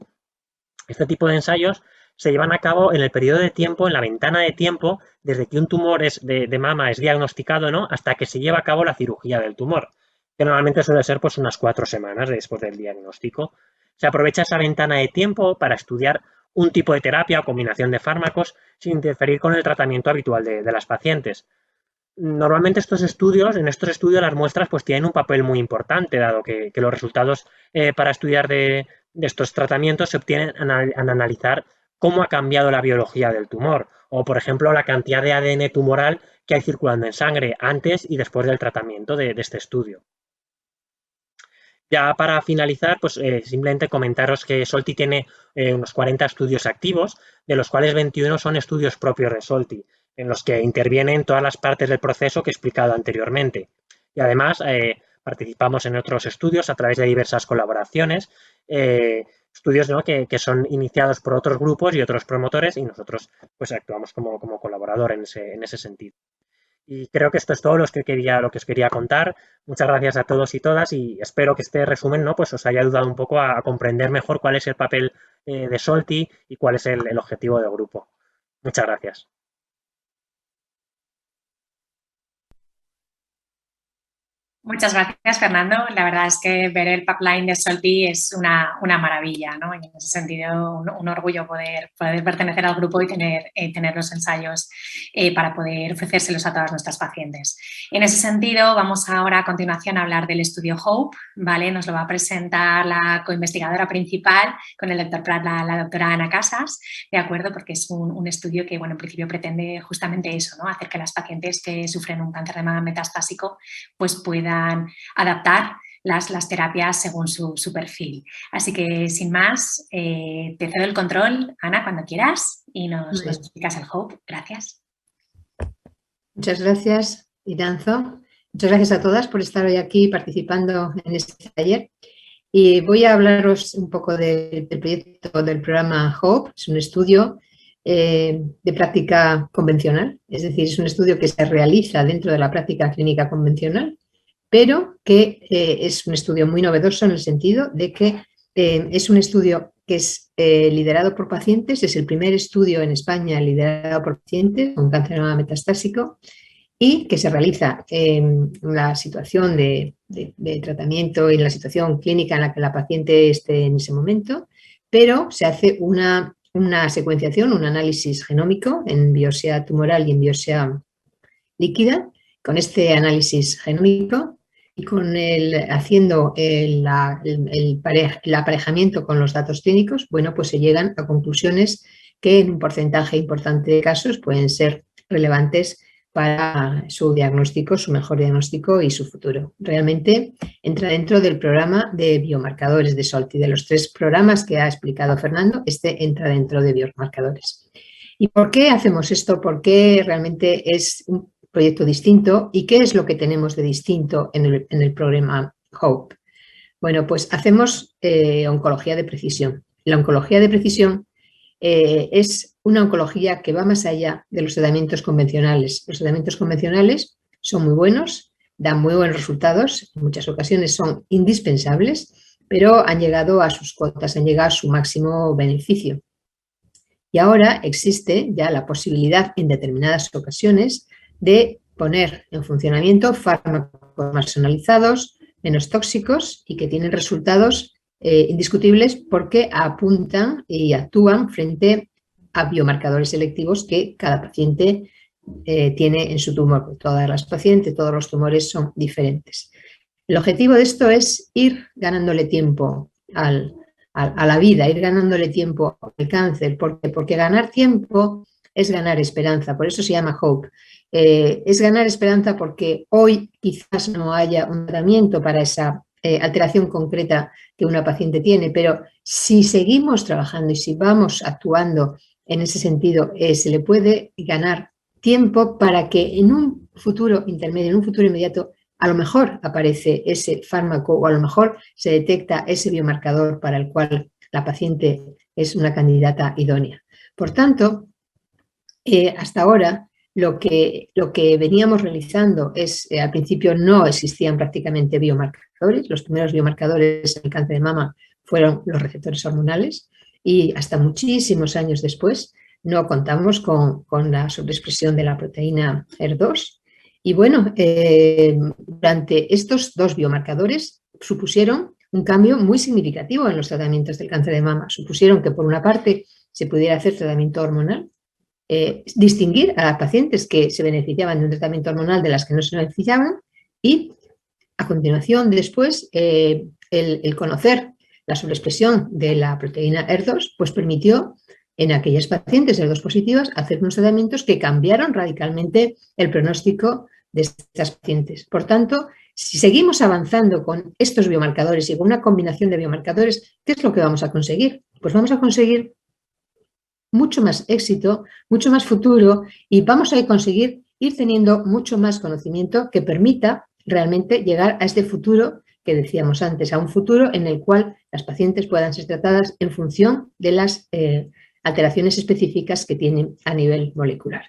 Este tipo de ensayos se llevan a cabo en el periodo de tiempo, en la ventana de tiempo, desde que un tumor de mama es diagnosticado, ¿no?, hasta que se lleva a cabo la cirugía del tumor, que normalmente suele ser pues unas 4 semanas después del diagnóstico. Se aprovecha esa ventana de tiempo para estudiar un tipo de terapia o combinación de fármacos sin interferir con el tratamiento habitual de las pacientes. Normalmente en estos estudios las muestras pues tienen un papel muy importante, dado que los resultados para estudiar de estos tratamientos se obtienen al analizar cómo ha cambiado la biología del tumor o, por ejemplo, la cantidad de ADN tumoral que hay circulando en sangre antes y después del tratamiento de este estudio. Ya para finalizar, pues simplemente comentaros que Solti tiene unos 40 estudios activos, de los cuales 21 son estudios propios de Solti, en los que intervienen todas las partes del proceso que he explicado anteriormente. Y además participamos en otros estudios a través de diversas colaboraciones, estudios, ¿no?, que son iniciados por otros grupos y otros promotores y nosotros pues actuamos como colaborador en ese sentido. Y creo que esto es todo lo que os quería contar. Muchas gracias a todos y todas y espero que este resumen, ¿no?, pues os haya ayudado un poco a comprender mejor cuál es el papel de Solti y cuál es el objetivo del grupo. Muchas gracias. Muchas gracias, Fernando. La verdad es que ver el pipeline de Solti es una maravilla, ¿no? Y en ese sentido, un orgullo poder pertenecer al grupo y tener los ensayos para poder ofrecérselos a todas nuestras pacientes. En ese sentido, vamos ahora a continuación a hablar del estudio HOPE, ¿vale? Nos lo va a presentar la coinvestigadora principal con el doctor Prat, la doctora Ana Casas, ¿de acuerdo? Porque es un estudio que, bueno, en principio pretende justamente eso, ¿no?, hacer que las pacientes que sufren un cáncer de mama metastásico pues puedan adaptar las terapias según su perfil. Así que, sin más, te cedo el control, Ana, cuando quieras, y nos explicas el HOPE. Gracias. Muchas gracias, Iranzo. Muchas gracias a todas por estar hoy aquí participando en este taller. Y voy a hablaros un poco del proyecto del programa HOPE. Es un estudio de práctica convencional, es decir, es un estudio que se realiza dentro de la práctica clínica convencional, pero que es un estudio muy novedoso en el sentido de que es un estudio que es liderado por pacientes, es el primer estudio en España liderado por pacientes con cáncer de mama metastásico y que se realiza en la situación de tratamiento y en la situación clínica en la que la paciente esté en ese momento, pero se hace una secuenciación, un análisis genómico en biopsia tumoral y en biopsia líquida. Con este análisis genómico y haciendo el aparejamiento con los datos clínicos, bueno, pues se llegan a conclusiones que en un porcentaje importante de casos pueden ser relevantes para su diagnóstico, su mejor diagnóstico y su futuro. Realmente entra dentro del programa de biomarcadores de SOLTI. De los 3 programas que ha explicado Fernando, este entra dentro de biomarcadores. ¿Y por qué hacemos esto? ¿Por qué realmente es un proyecto distinto? ¿Y qué es lo que tenemos de distinto en el programa HOPE? Bueno, pues hacemos oncología de precisión. La oncología de precisión es una oncología que va más allá de los tratamientos convencionales. Los tratamientos convencionales son muy buenos, dan muy buenos resultados, en muchas ocasiones son indispensables, pero han llegado a sus cotas, han llegado a su máximo beneficio. Y ahora existe ya la posibilidad en determinadas ocasiones de poner en funcionamiento fármacos más personalizados, menos tóxicos y que tienen resultados indiscutibles porque apuntan y actúan frente a biomarcadores selectivos que cada paciente tiene en su tumor. Todas las pacientes, todos los tumores son diferentes. El objetivo de esto es ir ganándole tiempo a la vida, ir ganándole tiempo al cáncer. ¿Por qué? Porque ganar tiempo es ganar esperanza, por eso se llama HOPE. Es ganar esperanza porque hoy quizás no haya un tratamiento para esa alteración concreta que una paciente tiene, pero si seguimos trabajando y si vamos actuando en ese sentido, se le puede ganar tiempo para que en un futuro intermedio, en un futuro inmediato, a lo mejor aparece ese fármaco o a lo mejor se detecta ese biomarcador para el cual la paciente es una candidata idónea. Por tanto, hasta ahora lo que veníamos realizando es, al principio no existían prácticamente biomarcadores, los primeros biomarcadores en el cáncer de mama fueron los receptores hormonales y hasta muchísimos años después no contamos con la sobreexpresión de la proteína HER2. Y bueno, durante estos 2 biomarcadores supusieron un cambio muy significativo en los tratamientos del cáncer de mama. Supusieron que por una parte se pudiera hacer tratamiento hormonal, distinguir a las pacientes que se beneficiaban de un tratamiento hormonal de las que no se beneficiaban y a continuación después el conocer la sobreexpresión de la proteína HER2 pues permitió en aquellas pacientes HER2 positivas hacer unos tratamientos que cambiaron radicalmente el pronóstico de estas pacientes. Por tanto, si seguimos avanzando con estos biomarcadores y con una combinación de biomarcadores, ¿qué es lo que vamos a conseguir? Pues vamos a conseguir mucho más éxito, mucho más futuro y vamos a conseguir ir teniendo mucho más conocimiento que permita realmente llegar a este futuro que decíamos antes, a un futuro en el cual las pacientes puedan ser tratadas en función de las alteraciones específicas que tienen a nivel molecular.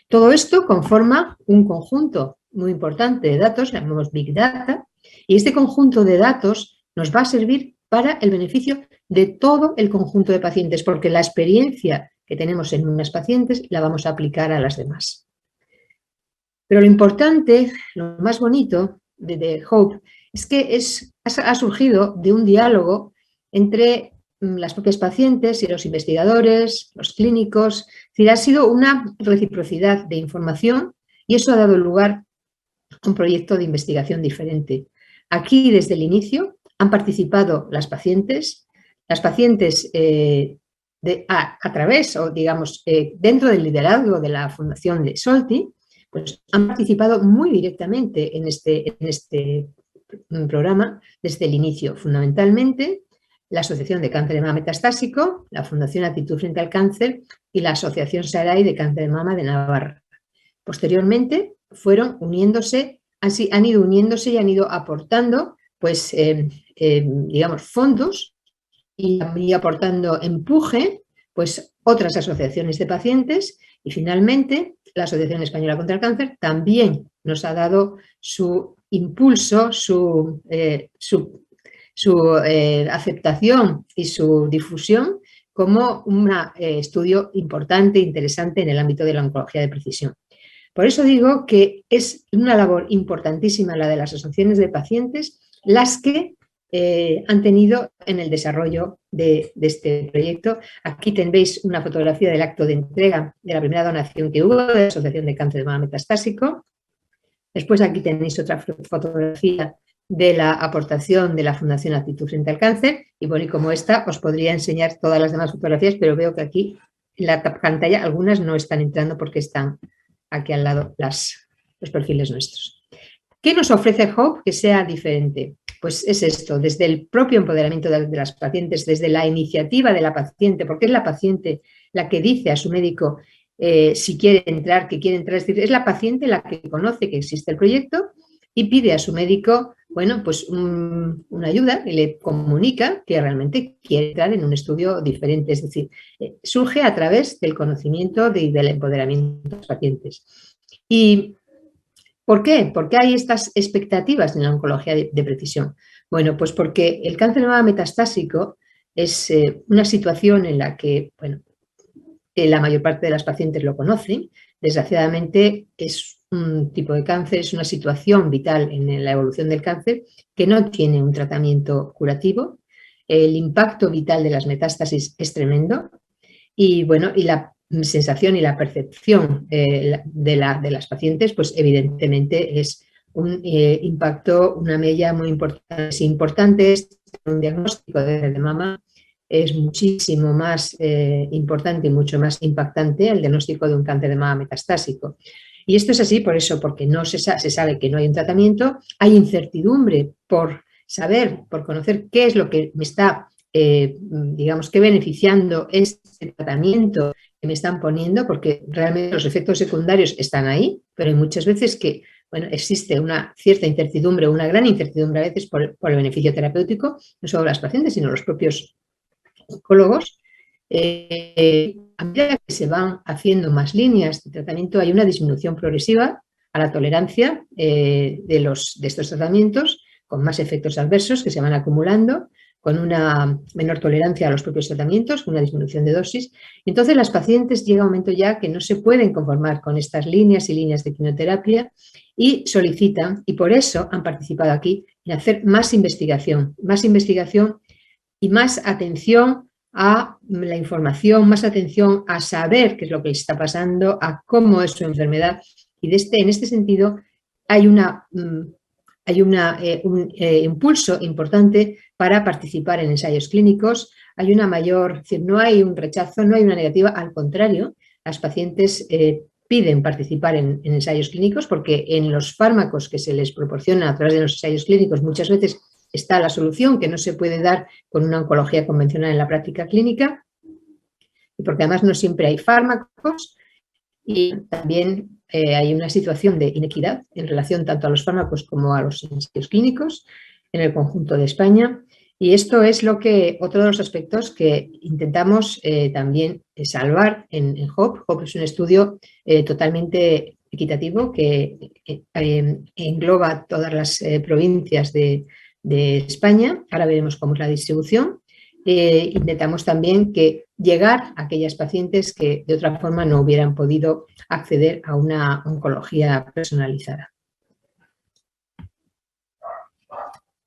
Todo esto conforma un conjunto muy importante de datos, llamamos Big Data, y este conjunto de datos nos va a servir para el beneficio de todo el conjunto de pacientes, porque la experiencia que tenemos en unas pacientes la vamos a aplicar a las demás. Pero lo importante, lo más bonito de HOPE es que ha surgido de un diálogo entre las propias pacientes y los investigadores, los clínicos. Es decir, ha sido una reciprocidad de información y eso ha dado lugar a un proyecto de investigación diferente. Aquí, desde el inicio, han participado las pacientes a través, o digamos, dentro del liderazgo de la Fundación de SOLTI, pues han participado muy directamente en este programa desde el inicio, fundamentalmente la Asociación de Cáncer de Mama Metastásico, la Fundación Actitud Frente al Cáncer y la Asociación Sarai de Cáncer de Mama de Navarra. Posteriormente fueron uniéndose, han ido uniéndose y han ido aportando, pues, digamos, fondos y han ido aportando empuje, pues, otras asociaciones de pacientes y finalmente la Asociación Española contra el Cáncer también nos ha dado su impulso, su aceptación y su difusión como un estudio importante e interesante en el ámbito de la oncología de precisión. Por eso digo que es una labor importantísima la de las asociaciones de pacientes, las que han tenido en el desarrollo de este proyecto. Aquí tenéis una fotografía del acto de entrega de la primera donación que hubo de la Asociación de Cáncer de Mama Metastásico. Después aquí tenéis otra fotografía de la aportación de la Fundación Actitud Frente al Cáncer. Y bueno, y como esta, os podría enseñar todas las demás fotografías, pero veo que aquí en la pantalla algunas no están entrando porque están aquí al lado los perfiles nuestros. ¿Qué nos ofrece HOPE que sea diferente? Pues es esto, desde el propio empoderamiento de las pacientes, desde la iniciativa de la paciente, porque es la paciente la que dice a su médico si quiere entrar, que quiere entrar, es la paciente la que conoce que existe el proyecto y pide a su médico, bueno, pues una ayuda y le comunica que realmente quiere entrar en un estudio diferente, es decir, surge a través del conocimiento y del empoderamiento de los pacientes. ¿Y por qué? ¿Por qué hay estas expectativas en la oncología de precisión? Bueno, pues porque el cáncer de mama metastásico es una situación en la que, bueno, la mayor parte de las pacientes lo conocen. Desgraciadamente es un tipo de cáncer, es una situación vital en la evolución del cáncer que no tiene un tratamiento curativo. El impacto vital de las metástasis es tremendo y, bueno, y la sensación y la percepción de las pacientes, pues evidentemente es un impacto, una mella muy importante. Es importante, un diagnóstico de mama es muchísimo más importante y mucho más impactante el diagnóstico de un cáncer de mama metastásico. Y esto es así por eso, porque no se sabe que no hay un tratamiento, hay incertidumbre por saber, por conocer qué es lo que me está, digamos, que beneficiando este tratamiento que me están poniendo, porque realmente los efectos secundarios están ahí, pero hay muchas veces que, bueno, existe una cierta incertidumbre, una gran incertidumbre a veces por el beneficio terapéutico, no solo las pacientes, sino los propios oncólogos. A medida que se van haciendo más líneas de tratamiento, hay una disminución progresiva a la tolerancia de estos tratamientos, con más efectos adversos que se van acumulando, con una menor tolerancia a los propios tratamientos, con una disminución de dosis. Entonces, las pacientes llega un momento ya que no se pueden conformar con estas líneas y líneas de quimioterapia y solicitan, y por eso han participado aquí, en hacer más investigación y más atención a la información, más atención a saber qué es lo que les está pasando, a cómo es su enfermedad. Y en este sentido hay un impulso importante para participar en ensayos clínicos. Hay una mayor, es decir, no hay un rechazo, no hay una negativa, al contrario, las pacientes piden participar en ensayos clínicos porque en los fármacos que se les proporcionan a través de los ensayos clínicos muchas veces está la solución que no se puede dar con una oncología convencional en la práctica clínica, y porque además no siempre hay fármacos y también hay una situación de inequidad en relación tanto a los fármacos como a los ensayos clínicos en el conjunto de España. Y esto es otro de los aspectos que intentamos también salvar en HOPE. HOPE es un estudio totalmente equitativo que engloba todas las provincias de España. Ahora veremos cómo es la distribución. Intentamos también llegar a aquellas pacientes que de otra forma no hubieran podido acceder a una oncología personalizada.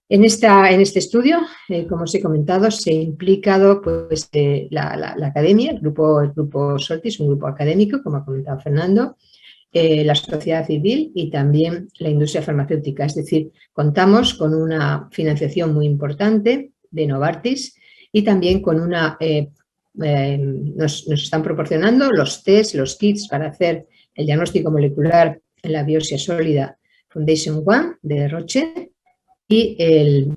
En este estudio, como os he comentado, se ha implicado pues, la academia, el grupo SOLTI es un grupo académico, como ha comentado Fernando, la sociedad civil y también la industria farmacéutica. Es decir, contamos con una financiación muy importante de Novartis y también con nos están proporcionando los test, los kits para hacer el diagnóstico molecular en la biopsia sólida Foundation One de Roche. y el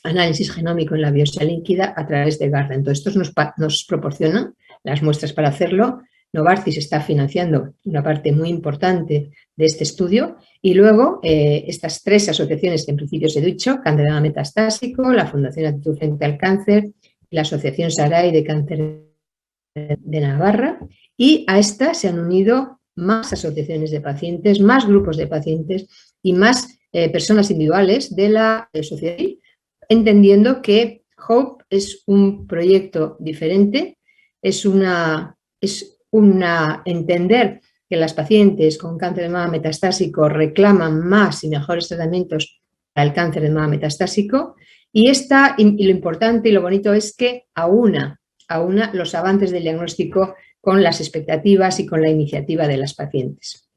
análisis genómico en la biopsia líquida a través de Guardant. Entonces, estos nos proporcionan las muestras para hacerlo. Novartis está financiando una parte muy importante de este estudio y luego estas 3 asociaciones que en principio os he dicho, Cáncer de mama metastásico, la Fundación Actitud Frente al Cáncer y la Asociación Sarai de Cáncer de Navarra, y a esta se han unido más asociaciones de pacientes, más grupos de pacientes y más personas individuales de la sociedad, entendiendo que HOPE es un proyecto diferente, es entender que las pacientes con cáncer de mama metastásico reclaman más y mejores tratamientos para el cáncer de mama metastásico, y lo importante y lo bonito es que aúna los avances del diagnóstico con las expectativas y con la iniciativa de las pacientes.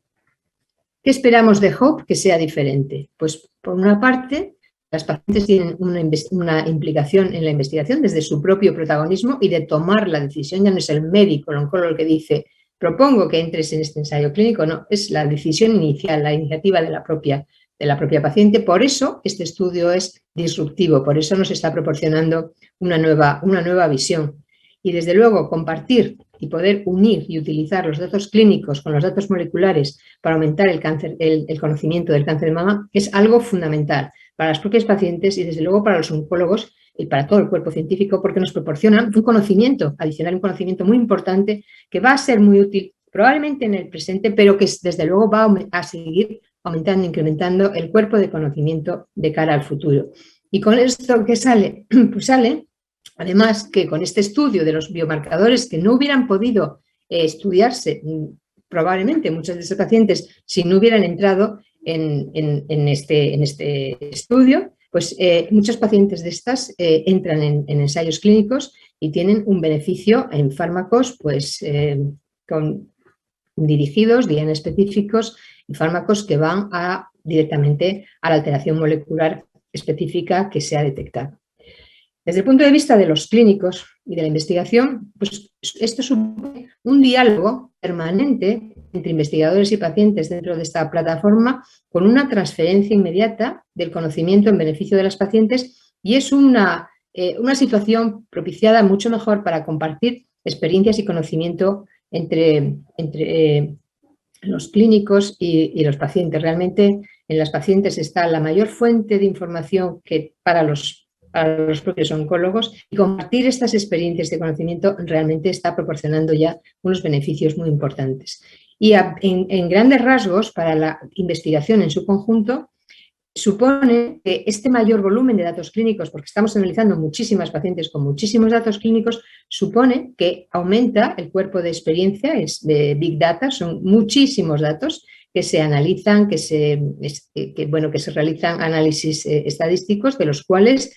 ¿Qué esperamos de HOPE que sea diferente? Pues por una parte, las pacientes tienen una implicación en la investigación desde su propio protagonismo y de tomar la decisión. Ya no es el médico, el oncólogo el que dice, propongo que entres en este ensayo clínico, no, es la decisión inicial, la iniciativa de la propia paciente. Por eso este estudio es disruptivo, por eso nos está proporcionando una nueva visión. Y desde luego compartir y poder unir y utilizar los datos clínicos con los datos moleculares para aumentar el conocimiento del cáncer de mama es algo fundamental para las propias pacientes y desde luego para los oncólogos y para todo el cuerpo científico, porque nos proporciona un conocimiento adicional, un conocimiento muy importante que va a ser muy útil probablemente en el presente, pero que desde luego va a seguir aumentando, incrementando el cuerpo de conocimiento de cara al futuro. Y con esto que sale, pues sale además que con este estudio de los biomarcadores que no hubieran podido estudiarse, probablemente muchos de esos pacientes, si no hubieran entrado en este estudio, pues muchos pacientes de estas entran en ensayos clínicos y tienen un beneficio en fármacos pues, dirigidos, bien específicos, y fármacos que van directamente a la alteración molecular específica que se ha detectado. Desde el punto de vista de los clínicos y de la investigación, pues esto supone un diálogo permanente entre investigadores y pacientes dentro de esta plataforma con una transferencia inmediata del conocimiento en beneficio de las pacientes y es una situación propiciada mucho mejor para compartir experiencias y conocimiento entre los clínicos y los pacientes. Realmente en las pacientes está la mayor fuente de información que para los propios oncólogos y compartir estas experiencias de conocimiento realmente está proporcionando ya unos beneficios muy importantes. Y en grandes rasgos, para la investigación en su conjunto, supone que este mayor volumen de datos clínicos, porque estamos analizando muchísimas pacientes con muchísimos datos clínicos, supone que aumenta el cuerpo de experiencia, es de Big Data, son muchísimos datos que se analizan, que se realizan análisis estadísticos, de los cuales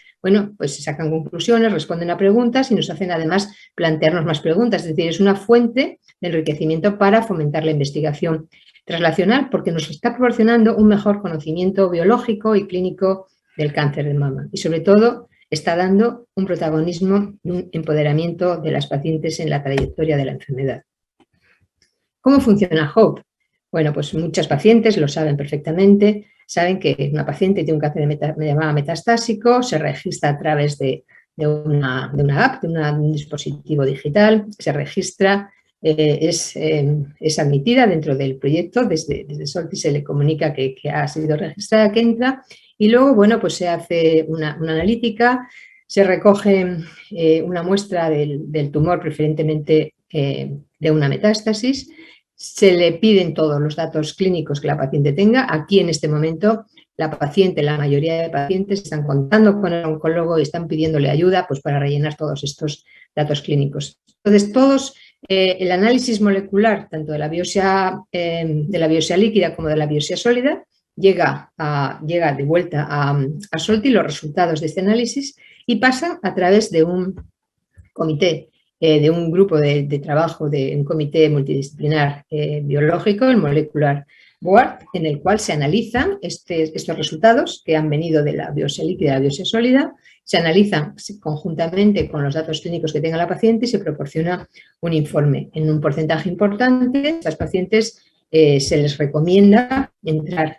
pues se sacan conclusiones, responden a preguntas y nos hacen además plantearnos más preguntas. Es decir, es una fuente de enriquecimiento para fomentar la investigación translacional porque nos está proporcionando un mejor conocimiento biológico y clínico del cáncer de mama y sobre todo está dando un protagonismo y un empoderamiento de las pacientes en la trayectoria de la enfermedad. ¿Cómo funciona HOPE? Bueno, pues muchas pacientes lo saben perfectamente, saben que una paciente tiene un cáncer de mama metastásico, se registra a través de una app, de un dispositivo digital, se registra, es admitida dentro del proyecto, desde Solti se le comunica que ha sido registrada, que entra, y luego, bueno, pues se hace una analítica, se recoge una muestra del tumor, preferentemente de una metástasis, se le piden todos los datos clínicos que la paciente tenga. Aquí en este momento la mayoría de pacientes están contando con el oncólogo y están pidiéndole ayuda pues, para rellenar todos estos datos clínicos. Entonces, el análisis molecular, tanto de la biopsia líquida como de la biopsia sólida, llega de vuelta a Solti los resultados de este análisis y pasa a través de un comité, de un grupo de trabajo, de un comité multidisciplinar biológico, el Molecular Board, en el cual se analizan estos resultados que han venido de la biopsia líquida y la biopsia sólida, se analizan conjuntamente con los datos clínicos que tenga la paciente y se proporciona un informe. En un porcentaje importante, a estas pacientes se les recomienda entrar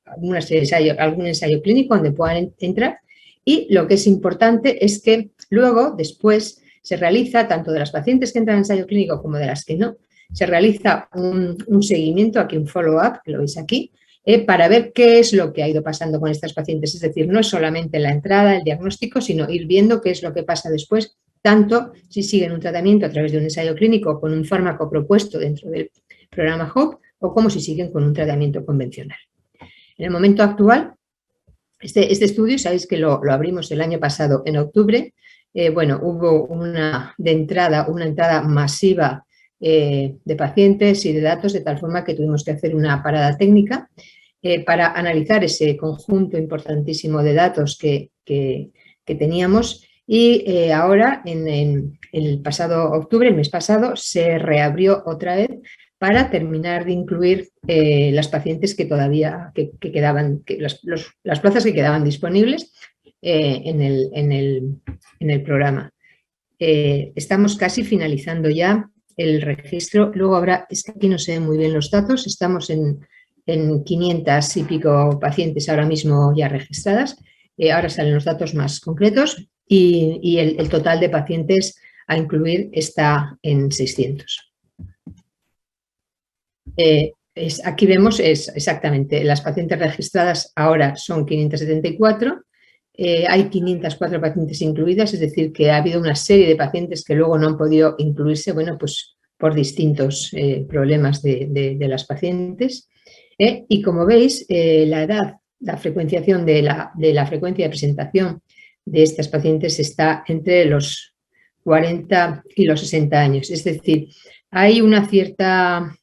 algún ensayo clínico donde puedan entrar. Y lo que es importante es que luego, después, se realiza, tanto de las pacientes que entran en ensayo clínico como de las que no, se realiza un seguimiento, aquí un follow-up, que lo veis aquí, para ver qué es lo que ha ido pasando con estas pacientes. Es decir, no es solamente la entrada, el diagnóstico, sino ir viendo qué es lo que pasa después, tanto si siguen un tratamiento a través de un ensayo clínico con un fármaco propuesto dentro del programa HOPE o como si siguen con un tratamiento convencional. En el momento actual, este estudio, sabéis que lo abrimos el año pasado en octubre. Bueno, hubo una entrada masiva de pacientes y de datos, de tal forma que tuvimos que hacer una parada técnica para analizar ese conjunto importantísimo de datos que teníamos. Y ahora, en el pasado octubre, el mes pasado, se reabrió otra vez para terminar de incluir las pacientes que todavía quedaban, las plazas que quedaban disponibles en el programa. Estamos casi finalizando ya el registro. Luego habrá, es que aquí no se ven muy bien los datos, estamos en 500 y pico pacientes ahora mismo ya registradas. Ahora salen los datos más concretos y el total de pacientes a incluir está en 600. Aquí vemos exactamente, las pacientes registradas ahora son 574, hay 504 pacientes incluidas, es decir, que ha habido una serie de pacientes que luego no han podido incluirse, bueno, pues por distintos problemas de las pacientes. Y como veis, la edad, la frecuenciación de la frecuencia de presentación de estas pacientes está entre los 40 y los 60 años, es decir, hay una cierta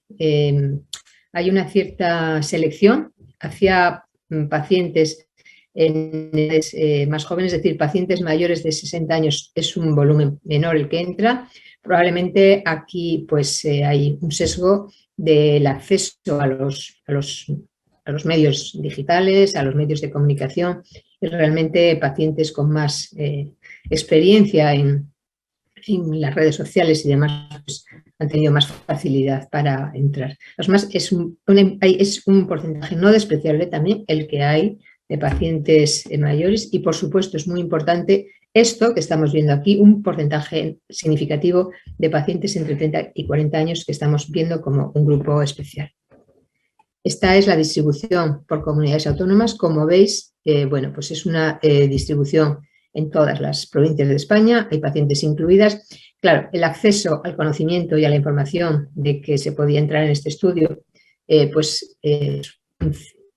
selección hacia pacientes en edades más jóvenes, es decir, pacientes mayores de 60 años es un volumen menor el que entra. Probablemente aquí pues hay un sesgo del acceso a los medios digitales, a los medios de comunicación, y realmente pacientes con más experiencia en las redes sociales y demás pues, han tenido más facilidad para entrar. Además, es un porcentaje no despreciable también el que hay de pacientes mayores y, por supuesto, es muy importante esto que estamos viendo aquí, un porcentaje significativo de pacientes entre 30 y 40 años que estamos viendo como un grupo especial. Esta es la distribución por comunidades autónomas. Como veis, bueno, pues es una distribución en todas las provincias de España, hay pacientes incluidas. Claro, el acceso al conocimiento y a la información de que se podía entrar en este estudio, pues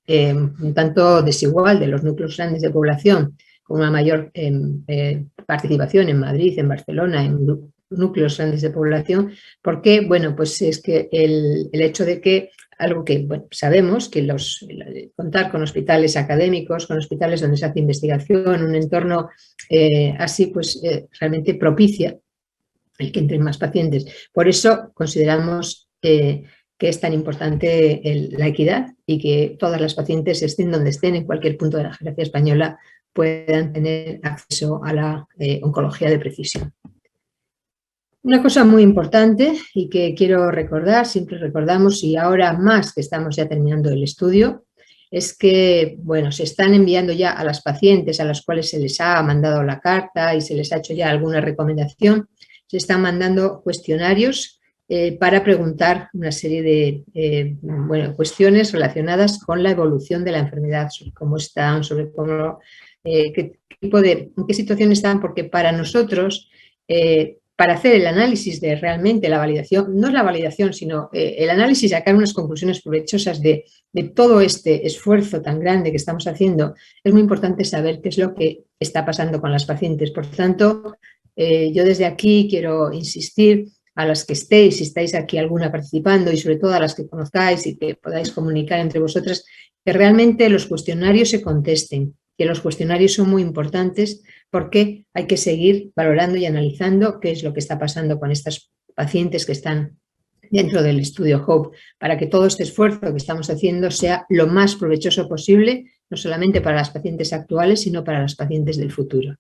un tanto desigual de los núcleos grandes de población, con una mayor participación en Madrid, en Barcelona, en núcleos grandes de población, porque, bueno, pues es que el hecho de que algo que bueno, sabemos que contar con hospitales académicos, con hospitales donde se hace investigación, un entorno así, pues realmente propicia el que entren más pacientes. Por eso consideramos que es tan importante la equidad y que todas las pacientes, estén donde estén, en cualquier punto de la geografía española, puedan tener acceso a la oncología de precisión. Una cosa muy importante y que quiero recordar, siempre recordamos y ahora más que estamos ya terminando el estudio, es que bueno, se están enviando ya a las pacientes a las cuales se les ha mandado la carta y se les ha hecho ya alguna recomendación, se están mandando cuestionarios para preguntar una serie de bueno, cuestiones relacionadas con la evolución de la enfermedad, sobre cómo están, sobre cómo, en qué situación están, porque para nosotros para hacer el análisis de realmente la validación, no es la validación, sino el análisis y sacar unas conclusiones provechosas de todo este esfuerzo tan grande que estamos haciendo, es muy importante saber qué es lo que está pasando con las pacientes. Por tanto, yo desde aquí quiero insistir a las que estéis, si estáis aquí alguna participando y sobre todo a las que conozcáis y que podáis comunicar entre vosotras, que realmente los cuestionarios se contesten, que los cuestionarios son muy importantes porque hay que seguir valorando y analizando qué es lo que está pasando con estas pacientes que están dentro del estudio HOPE, para que todo este esfuerzo que estamos haciendo sea lo más provechoso posible, no solamente para las pacientes actuales, sino para las pacientes del futuro.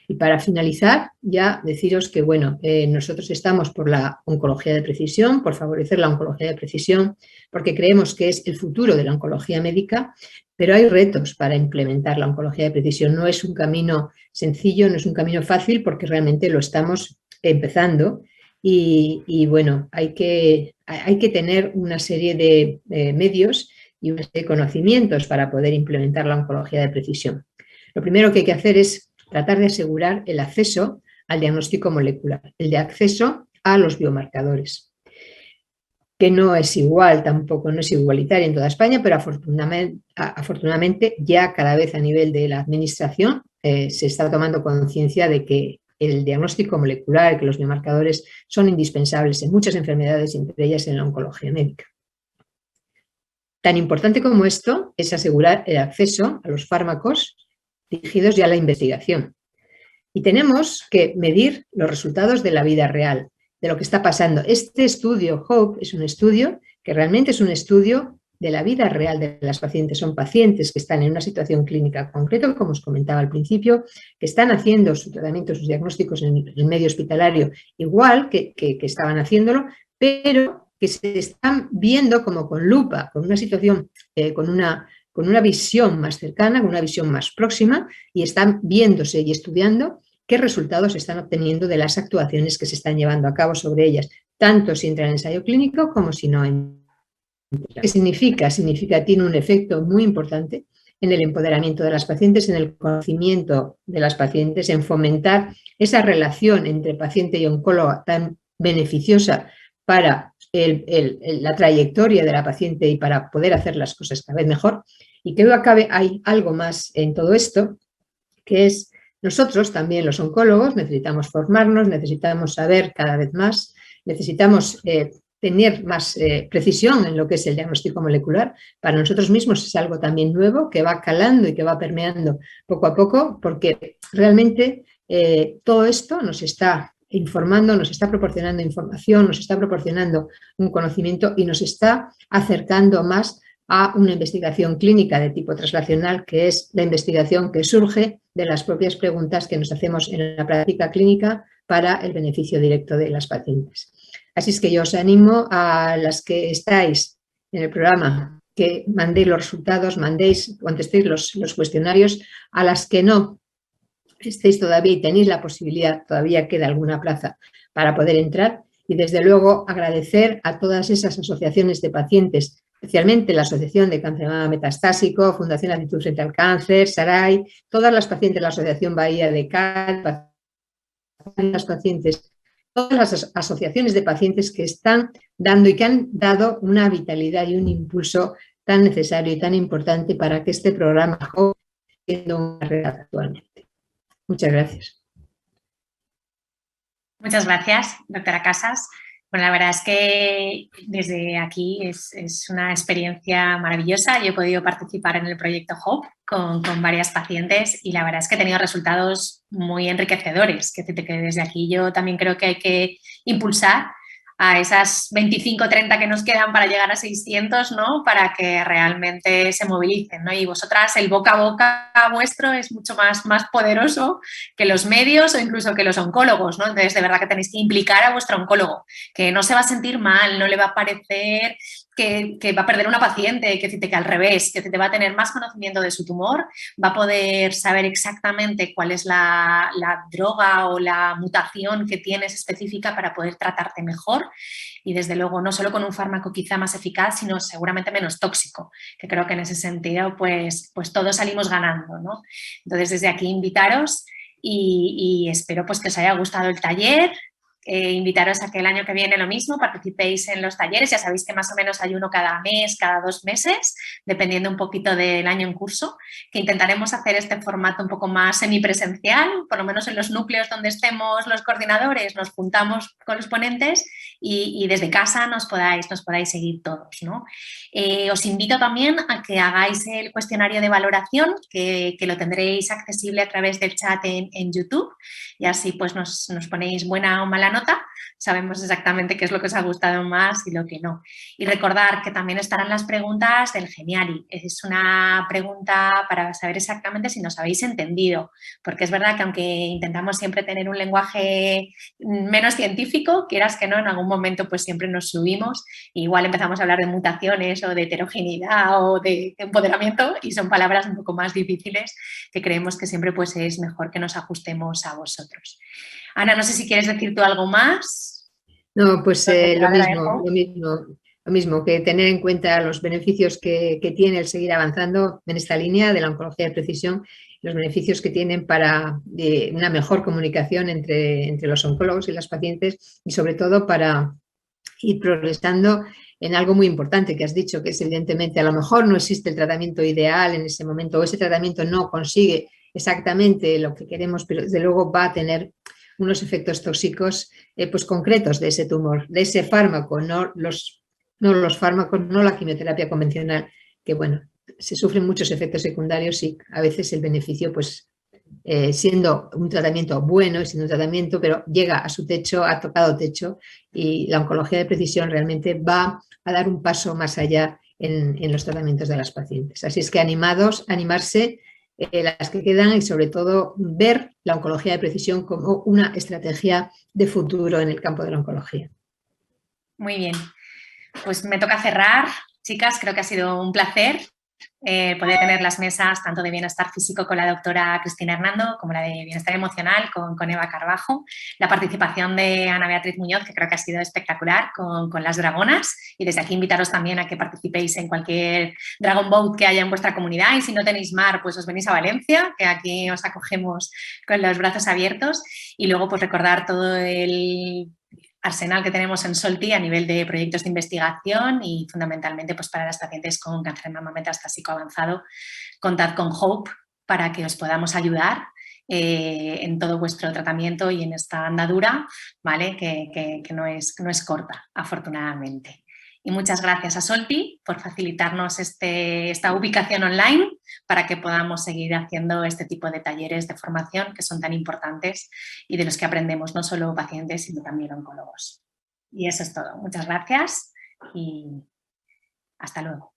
Y para finalizar, ya deciros que bueno, nosotros estamos por la oncología de precisión, por favorecer la oncología de precisión, porque creemos que es el futuro de la oncología médica, Pero hay retos para implementar la oncología de precisión. No es un camino sencillo, no es un camino fácil porque realmente lo estamos empezando y bueno, hay que tener una serie de medios y una serie de conocimientos para poder implementar la oncología de precisión. Lo primero que hay que hacer es tratar de asegurar el acceso al diagnóstico molecular, el de acceso a los biomarcadores, que no es igual, tampoco no es igualitario en toda España, pero afortunadamente ya cada vez a nivel de la administración se está tomando conciencia de que el diagnóstico molecular, que los biomarcadores son indispensables en muchas enfermedades, entre ellas en la oncología médica. Tan importante como esto es asegurar el acceso a los fármacos dirigidos ya a la investigación. Y tenemos que medir los resultados de la vida real, de lo que está pasando. Este estudio, HOPE, es un estudio que realmente es un estudio de la vida real de las pacientes. Son pacientes que están en una situación clínica concreta, como os comentaba al principio, que están haciendo su tratamiento, sus diagnósticos en el medio hospitalario igual que estaban haciéndolo, pero que se están viendo como con lupa, con una situación, con una visión más cercana, con una visión más próxima, y están viéndose y estudiando qué resultados se están obteniendo de las actuaciones que se están llevando a cabo sobre ellas, tanto si entra en ensayo clínico como si no entra. ¿Qué significa? Significa que tiene un efecto muy importante en el empoderamiento de las pacientes, en el conocimiento de las pacientes, en fomentar esa relación entre paciente y oncólogo tan beneficiosa para la trayectoria de la paciente y para poder hacer las cosas cada vez mejor. Y creo que hay algo más en todo esto, que es nosotros también los oncólogos necesitamos formarnos, necesitamos saber cada vez más, necesitamos tener más precisión en lo que es el diagnóstico molecular. Para nosotros mismos es algo también nuevo que va calando y que va permeando poco a poco, porque realmente todo esto nos está informando, nos está proporcionando información, nos está proporcionando un conocimiento y nos está acercando más a una investigación clínica de tipo translacional, que es la investigación que surge de las propias preguntas que nos hacemos en la práctica clínica para el beneficio directo de las pacientes. Así es que yo os animo a las que estáis en el programa que mandéis los resultados, contestéis los cuestionarios. A las que no estéis todavía y tenéis la posibilidad, todavía queda alguna plaza para poder entrar. Y desde luego agradecer a todas esas asociaciones de pacientes, especialmente la Asociación de Cáncer de Mama Metastásico, Fundación Actitud Frente al Cáncer, SARAI, todas las pacientes de la Asociación Bahía de Cal, las pacientes, todas las asociaciones de pacientes que están dando y que han dado una vitalidad y un impulso tan necesario y tan importante para que este programa siendo una realidad actualmente. Muchas gracias. Muchas gracias, doctora Casas. Bueno, la verdad es que desde aquí es una experiencia maravillosa. Yo he podido participar en el proyecto HOPE con varias pacientes y la verdad es que he tenido resultados muy enriquecedores. Que desde aquí yo también creo que hay que impulsar a esas 25, 30 que nos quedan para llegar a 600, ¿no? Para que realmente se movilicen, ¿no? Y vosotras, el boca a boca vuestro es mucho más poderoso que los medios o incluso que los oncólogos, ¿no? Entonces, de verdad que tenéis que implicar a vuestro oncólogo, que no se va a sentir mal, no le va a parecer que va a perder una paciente, que al revés, que te va a tener más conocimiento de su tumor, va a poder saber exactamente cuál es la droga o la mutación que tienes específica para poder tratarte mejor y desde luego no solo con un fármaco quizá más eficaz, sino seguramente menos tóxico, que creo que en ese sentido pues todos salimos ganando, ¿no? Entonces desde aquí invitaros y espero pues que os haya gustado el taller. Invitaros a que el año que viene lo mismo, participéis en los talleres, ya sabéis que más o menos hay uno cada mes, cada 2 meses, dependiendo un poquito del año en curso, que intentaremos hacer este formato un poco más semipresencial, por lo menos en los núcleos donde estemos los coordinadores, nos juntamos con los ponentes y desde casa nos podáis seguir todos, ¿no? Os invito también a que hagáis el cuestionario de valoración, que lo tendréis accesible a través del chat en YouTube y así pues nos ponéis buena o mala nota, sabemos exactamente qué es lo que os ha gustado más y lo que no. Y recordar que también estarán las preguntas del Geniali. Es una pregunta para saber exactamente si nos habéis entendido, porque es verdad que aunque intentamos siempre tener un lenguaje menos científico, quieras que no, en algún momento pues siempre nos subimos, igual empezamos a hablar de mutaciones o de heterogeneidad o de empoderamiento y son palabras un poco más difíciles que creemos que siempre pues es mejor que nos ajustemos a vosotros. Ana, no sé si quieres decir tú algo más. No, pues lo mismo, que tener en cuenta los beneficios que tiene el seguir avanzando en esta línea de la oncología de precisión, los beneficios que tienen para una mejor comunicación entre los oncólogos y las pacientes y sobre todo para ir progresando en algo muy importante que has dicho, que es evidentemente a lo mejor no existe el tratamiento ideal en ese momento o ese tratamiento no consigue exactamente lo que queremos, pero desde luego va a tener unos efectos tóxicos pues concretos de ese tumor, de ese fármaco, no los fármacos, no la quimioterapia convencional, que bueno, se sufren muchos efectos secundarios y a veces el beneficio pues siendo un tratamiento bueno y siendo un tratamiento, pero llega a su techo, ha tocado techo y la oncología de precisión realmente va a dar un paso más allá en los tratamientos de las pacientes. Así es que animarse las que quedan y sobre todo ver la oncología de precisión como una estrategia de futuro en el campo de la oncología. Muy bien, pues me toca cerrar. Chicas, creo que ha sido un placer poder tener las mesas tanto de bienestar físico con la doctora Cristina Hernando como la de bienestar emocional con Eva Carbajo, la participación de Ana Beatriz Muñoz, que creo que ha sido espectacular con las dragonas, y desde aquí invitaros también a que participéis en cualquier Dragon Boat que haya en vuestra comunidad, y si no tenéis mar, pues os venís a Valencia, que aquí os acogemos con los brazos abiertos, y luego pues recordar todo el arsenal que tenemos en Solti a nivel de proyectos de investigación y fundamentalmente pues para las pacientes con cáncer de mama metastásico avanzado, contad con Hope para que os podamos ayudar en todo vuestro tratamiento y en esta andadura, ¿vale? Que no es corta, afortunadamente. Y muchas gracias a Solti por facilitarnos esta ubicación online para que podamos seguir haciendo este tipo de talleres de formación que son tan importantes y de los que aprendemos no solo pacientes, sino también oncólogos. Y eso es todo. Muchas gracias y hasta luego.